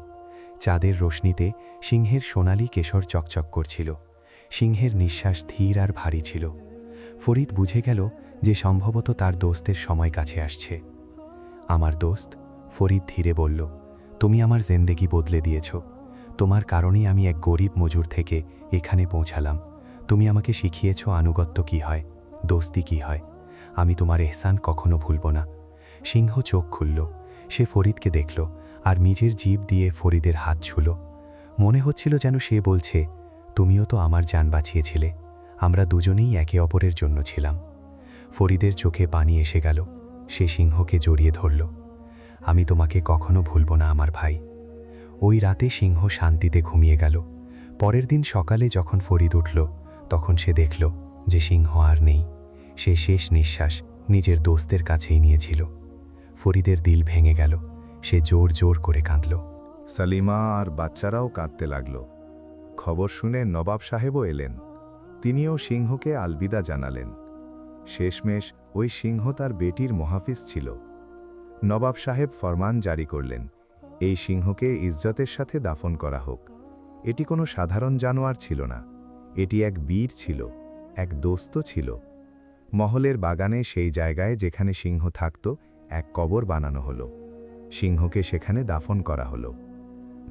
Speaker 7: চাঁদের রোশনিতে সিংহের সোনালি কেশর চকচক করছিল। সিংহের নিঃশ্বাস ধীর আর ভারী ছিল। ফরিদ বুঝে গেল যে সম্ভবত তার দোস্তের সময় কাছে আসছে। আমার দোস্ত, ফরিদ ধীরে বলল, তুমি আমার জিন্দেগি বদলে দিয়েছ। তোমার কারণেই আমি এক গরিব মজুর থেকে এখানে পৌঁছালাম। তুমি আমাকে শিখিয়েছ আনুগত্য কি হয়, দোস্তি কি হয়। আমি তোমার এহসান কখনো ভুলব না। সিংহ চোখ খুলল, সে ফরিদকে দেখল আর নিজের জিভ দিয়ে ফরিদের হাত ছুল। মনে হচ্ছিল যেন সে বলছে, তুমিও তো আমার জান বাঁচিয়েছিলে, আমরা দুজনেই একে অপরের জন্য ছিলাম। ফরিদের চোখে পানি এসে গেল, সে সিংহকে জড়িয়ে ধরল। আমি তোমাকে কখনো ভুলব না আমার ভাই। ওই রাতে সিংহ শান্তিতে ঘুমিয়ে গেল। পরের দিন সকালে যখন ফরিদ উঠল, তখন সে দেখল যে সিংহ আর নেই। সে শেষ নিঃশ্বাস নিজের দোস্তের কাছেই নিয়েছিল। ফরিদের দিল ভেঙে গেল, সে জোর জোর করে কাঁদল।
Speaker 1: সালিমা আর বাচ্চারাও কাঁদতে লাগল। খবর শুনে নবাব সাহেবও এলেন। তিনিও সিংহকে আলবিদা জানালেন। শেষমেশ ওই সিংহ তার বেটির মহাফিজ ছিল। নবাব সাহেব ফরমান জারি করলেন, এই সিংহকে ইজ্জতের সাথে দাফন করা হোক। এটি কোনো সাধারণ জানোয়ার ছিল না, এটি এক বীর ছিল, এক দোস্ত ছিল। মহলের বাগানে সেই জায়গায় যেখানে সিংহ থাকত এক কবর বানানো হলো। সিংহকে সেখানে দাফন করা হলো।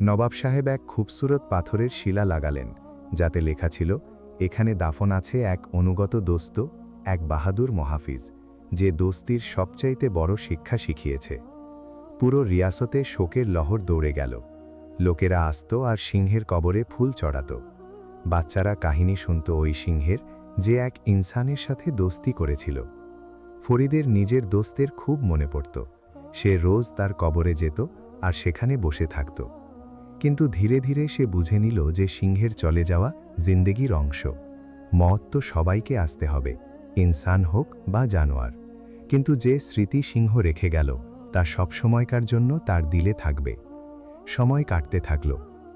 Speaker 1: নবাব সাহেব এক খুবসুরত পাথরের শিলা লাগালেন, যাতে লেখা ছিল, এখানে দাফন আছে এক অনুগত দোস্ত, এক বাহাদুর মহাফিজ, যে দোস্তির সবচাইতে বড় শিক্ষা শিখিয়েছে। পুরো রিয়াসতে শোকের লহর দৌড়ে গেল। লোকেরা আসত আর সিংহের কবরে ফুল চড়াত। বাচ্চারা কাহিনী শুনত ওই সিংহের, যে এক ইনসানের সাথে দোস্তি করেছিল। ফরিদের নিজের দোস্তের খুব মনে পড়ত। সে রোজ তার কবরে যেত আর সেখানে বসে থাকত। কিন্তু ধীরে ধীরে সে বুঝে নিল যে সিংহের চলে যাওয়া জিন্দেগির অংশ। মত তো সবাইকে আসতে হবে, ইনসান হোক বা জানোয়ার। কিন্তু যে স্মৃতি সিংহ রেখে গেল তা সবসময়কার জন্য তার দিলে থাকবে। সময় কাটতে থাকল।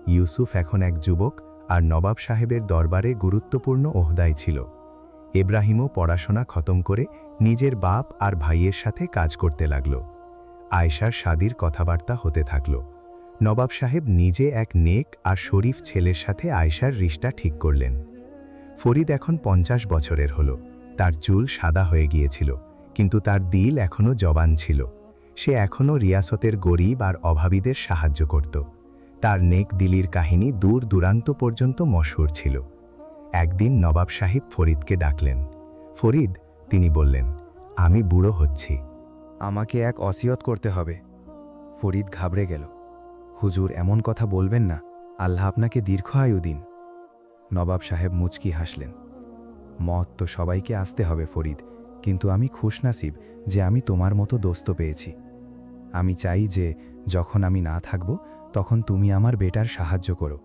Speaker 1: ইউসুফ এখন এক যুবক আর নবাব সাহেবের দরবারে গুরুত্বপূর্ণ ওহদায় ছিল। এব্রাহিমও পড়াশোনা খতম করে নিজের বাপ আর ভাইয়ের সাথে কাজ করতে লাগল। আয়েশার শাদির কথাবার্তা হতে থাকল। নবাব সাহেব নিজে এক নেক আর শরীফ ছেলের সাথে আয়েশার রিশতা ঠিক করলেন। ফরিদ এখন 50 বছরের হল। তার চুল সাদা হয়ে গিয়েছিল, কিন্তু তার দিল এখনও জবান ছিল। সে এখনও রিয়াসতের গরিব আর অভাবীদের সাহায্য করত। তার নেক দিলির কাহিনী দূর দূরান্ত পর্যন্ত মশহুর ছিল। একদিন নবাব সাহেব ফরিদকে ডাকলেন। ফরিদ, তিনি বললেন, আমি বুড়ো হচ্ছি,
Speaker 3: আমাকে এক অসিয়ত করতে হবে। ফরিদ ঘাবড়ে গেল। হুজুর, এমন কথা বলবেন না, আল্লাহ আপনাকে দীর্ঘায়ু দিন। নবাব সাহেব মুচকি হাসলেন। মত তো সবাইকে আসতে হবে ফরিদ, কিন্তু আমি খুশনসিব যে আমি তোমার মতো দোস্ত পেয়েছি। আমি চাই যে যখন আমি না থাকব তখন তুমি আমার বেটার সাহায্য করো,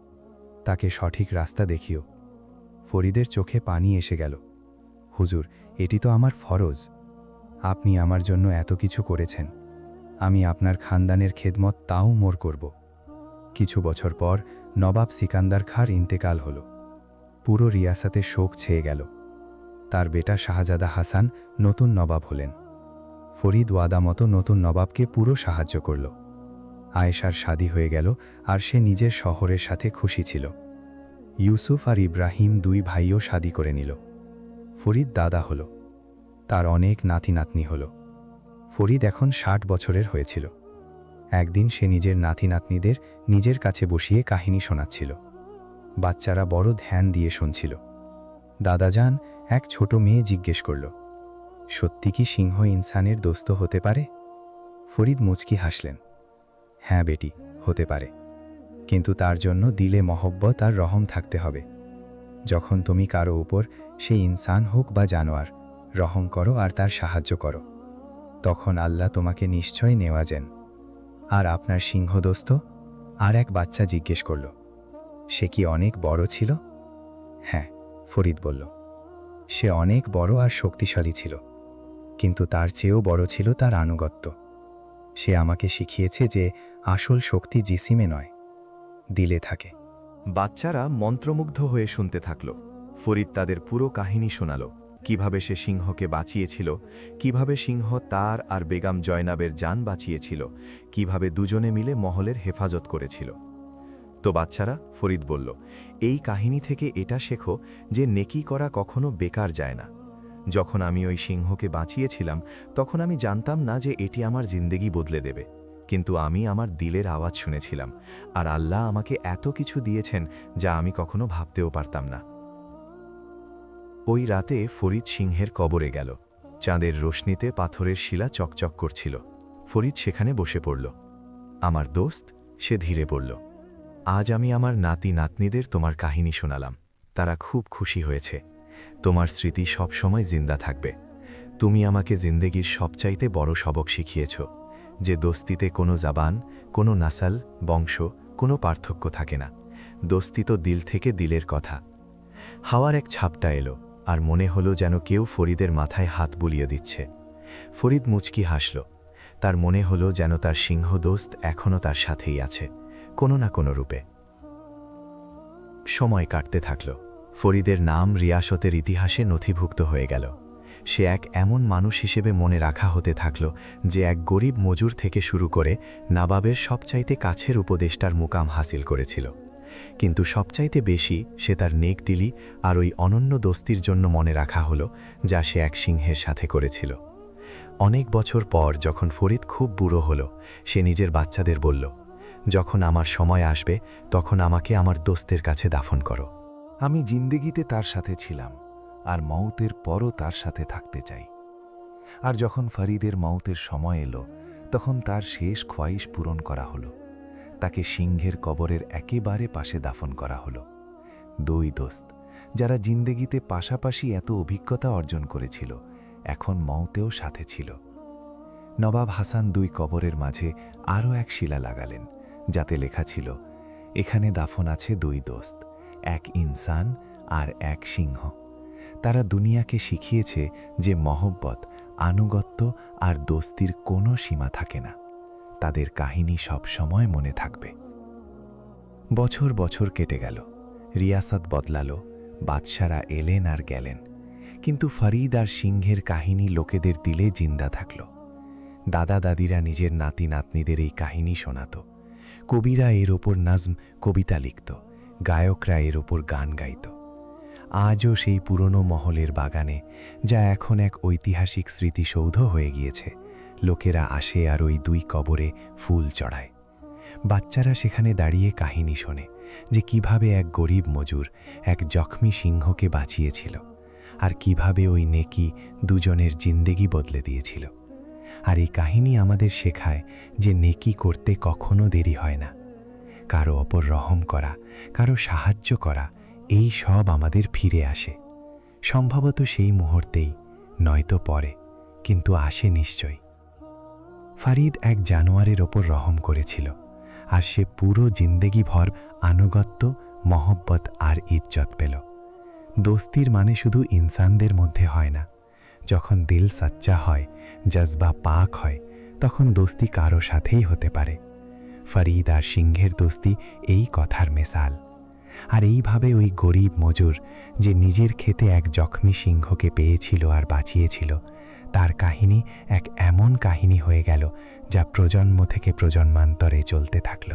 Speaker 3: তাকে সঠিক রাস্তা দেখিও। ফরিদের চোখে পানি এসে গেল। হুজুর, এটি তো আমার ফরজ। আপনি আমার জন্য এত কিছু করেছেন, আমি আপনার খানদানের খেদমত তাও মোর করব। কিছু বছর পর নবাব সিকান্দার খাঁর ইন্তেকাল হল। পুরো রিয়াসাতে শোক ছেয়ে গেল। তার বেটা শাহজাদা হাসান নতুন নবাব হলেন। ফরিদ ওয়াদা মতো নতুন নবাবকে পুরো সাহায্য করল। আয়েশার শাদী হয়ে গেল আর সে নিজের শহরের সাথে খুশি ছিল। ইউসুফ আর ইব্রাহিম দুই ভাইও শাদী করে নিল। ফরিদ দাদা হল, তার অনেক নাতি নাতনি হল। ফরিদ এখন 60 বছরের হয়েছিল। একদিন সে নিজের নাতি নাতনিদের নিজের কাছে বসিয়ে কাহিনী শোনাচ্ছিল। বাচ্চারা বড় ধ্যান দিয়ে শুনছিল। দাদাজান, এক ছোট মেয়ে জিজ্ঞেস করল, সত্যি কি সিংহ ইনসানের দোস্ত হতে পারে? ফরিদ মুচকি হাসলেন। হ্যাঁ বেটি, হতে পারে, কিন্তু তার জন্য দিলে মহব্বত আর রহম থাকতে হবে। যখন তুমি কারো উপর, সে ইনসান হোক বা জানোয়ার, রহম করো আর তার সাহায্য করো, তখন আল্লাহ তোমাকে নিশ্চয় নেওয়া যান। আর আপনার সিংহ দোস্ত? আর এক বাচ্চা জিজ্ঞেস করল, সে কি অনেক বড় ছিল? হ্যাঁ, ফরিদ বলল, সে অনেক বড় আর শক্তিশালী ছিল, কিন্তু তার চেয়েও বড় ছিল তার আনুগত্য। সে আমাকে শিখিয়েছে যে আসল শক্তি জিসিমে নয়, দিলে থাকে।
Speaker 2: বাচ্চারা মন্ত্রমুগ্ধ হয়ে শুনতে থাকল। ফরিদ তাদের পুরো কাহিনী শোনাল, কিভাবে সে সিংহকে বাঁচিয়েছিল, কিভাবে সিংহ তার আর বেগম জয়নাবের জান বাঁচিয়েছিল, কিভাবে দুজনে মিলে মহলের হেফাজত করেছিল। তো বাচ্চারা, ফরিদ বলল, এই কাহিনী থেকে এটা শেখো যে নেকি করা কখনো বেকার যায় না। যখন আমি ওই সিংহকে বাঁচিয়েছিলাম তখন আমি জানতাম না যে এটি আমার জিন্দেগি বদলে দেবে, কিন্তু আমি আমার দিলের আওয়াজ শুনেছিলাম, আর আল্লাহ আমাকে এত কিছু দিয়েছেন যা আমি কখনো ভাবতেও পারতাম না। ওই রাতে ফরিদ সিংহের কবরে গেল। চাঁদের রোশনিতে পাথরের শিলা চকচক করছিল। ফরিদ সেখানে বসে পড়ল। আমার দোস্ত, সে ধীরে পড়ল, আজ আমি আমার নাতি নাতনিদের তোমার কাহিনী শোনালাম। তারা খুব খুশি হয়েছে। তোমার স্মৃতি সবসময় জিন্দা থাকবে। তুমি আমাকে জিন্দেগির সবচাইতে বড় সবক শিখিয়েছ, যে দোস্তিতে কোনো জাবান, কোনো নাসাল, বংশ, কোনো পার্থক্য থাকে না। দোস্তি তো দিল থেকে দিলের কথা। হাওয়ার এক ছাপটা এলো, আর মনে হলো যেন কেউ ফরিদের মাথায় হাত বুলিয়ে দিচ্ছে। ফরিদ মুচকি হাসল। তার মনে হলো যেন তার সিংহ দোস্ত এখনও তার সাথেই আছে, কোনো না কোনো রূপে। সময় কাটতে থাকল। ফরিদের নাম রিয়াসতের ইতিহাসে নথিভুক্ত হয়ে গেল। সে এক এমন মানুষ হিসেবে মনে রাখা হতে থাকল, যে এক গরিব মজুর থেকে শুরু করে নবাবের সবচাইতে কাছের উপদেষ্টার মুকাম হাসিল করেছিল। কিন্তু সবচাইতে বেশি সে তার নেকদিলি আর ওই অনন্য দোস্তির জন্য মনে রাখা হলো, যা সে এক সিংহের সাথে করেছিল। অনেক বছর পর যখন ফরিদ খুব বুড়ো হলো, সে নিজের বাচ্চাদের বলল, যখন আমার সময় আসবে তখন আমাকে আমার দোস্তের কাছে দাফন করো।
Speaker 8: আমি জিন্দেগিতে তার সাথে ছিলাম, আর মউতের পরও তার সাথে থাকতে চাই। আর যখন ফরিদের মউতের সময় এলো, তখন তার শেষ খোয়াইশ পূরণ করা হলো। তাকে সিংহের কবরের একেবারে পাশে দাফন করা হলো। দুই দোস্ত, যারা জিন্দেগিতে পাশাপাশি এত অভিজ্ঞতা অর্জন করেছিল, এখন মউতেও সাথে ছিল। নবাব হাসান দুই কবরের মাঝে আরও এক শিলা লাগালেন, যাতে লেখা ছিল, এখানে দাফন আছে দুই দোস্ত, এক ইনসান আর এক সিংহ। তারা দুনিয়াকে শিখিয়েছে যে মহব্বত, আনুগত্য আর দোস্তির কোনো সীমা থাকে না। তাদের কাহিনী সব সময় মনে থাকবে। বছর বছর কেটে গেল, রিয়াসত বদলালো, বাদশারা এলেন আর গেলেন, কিন্তু ফরিদ আর সিংহের কাহিনী লোকেদের দিলে জিন্দা থাকল। দাদা দাদিরা নিজের নাতি নাতনিদের এই কাহিনী শোনাত। কবিরা এর ওপর নাজম, কবিতা লিখত, গায়করা এর ওপর গান গাইত। আজও সেই পুরনো মহলের বাগানে, যা এখন এক ঐতিহাসিক স্মৃতিসৌধ হয়ে গিয়েছে, লোকেরা আসে আর ওই দুই কবরে ফুল চড়ায়। বাচ্চারা সেখানে দাঁড়িয়ে কাহিনী শোনে, যে কিভাবে এক গরিব মজুর এক জখমি সিংহকে বাঁচিয়েছিল, আর কিভাবে ওই নেকি দুজনের জিন্দেগি বদলে দিয়েছিল। আর এই কাহিনী আমাদের শেখায় যে নেকি করতে কখনো দেরি হয় না। কারো ওপর রহম করা, কারো সাহায্য করা, এই সব আমাদের ফিরে আসে। সম্ভবত সেই মুহূর্তেই, নয়তো পরে, কিন্তু আসে নিশ্চয়। ফরিদ এক জানোয়ারের ওপর রহম করেছিল, আর সে পুরো জিন্দেগিভর আনুগত্য, মহব্বত আর ইজ্জত পেল। দোস্তির মানে শুধু ইনসানদের মধ্যে হয় না। যখন দিল সাচ্চা হয়, জজবা পাক হয়, তখন দোস্তি কারো সাথেই হতে পারে। ফরিদ আর সিংহের দোস্তি এই কথার মেসাল। আর এইভাবে ওই গরিব মজুর, যে নিজের ক্ষেতে এক জখমি সিংহকে পেয়েছিল আর বাঁচিয়েছিল, তার কাহিনী এক এমন কাহিনী হয়ে গেল, যা প্রজন্ম থেকে প্রজন্মান্তরে চলতে থাকল।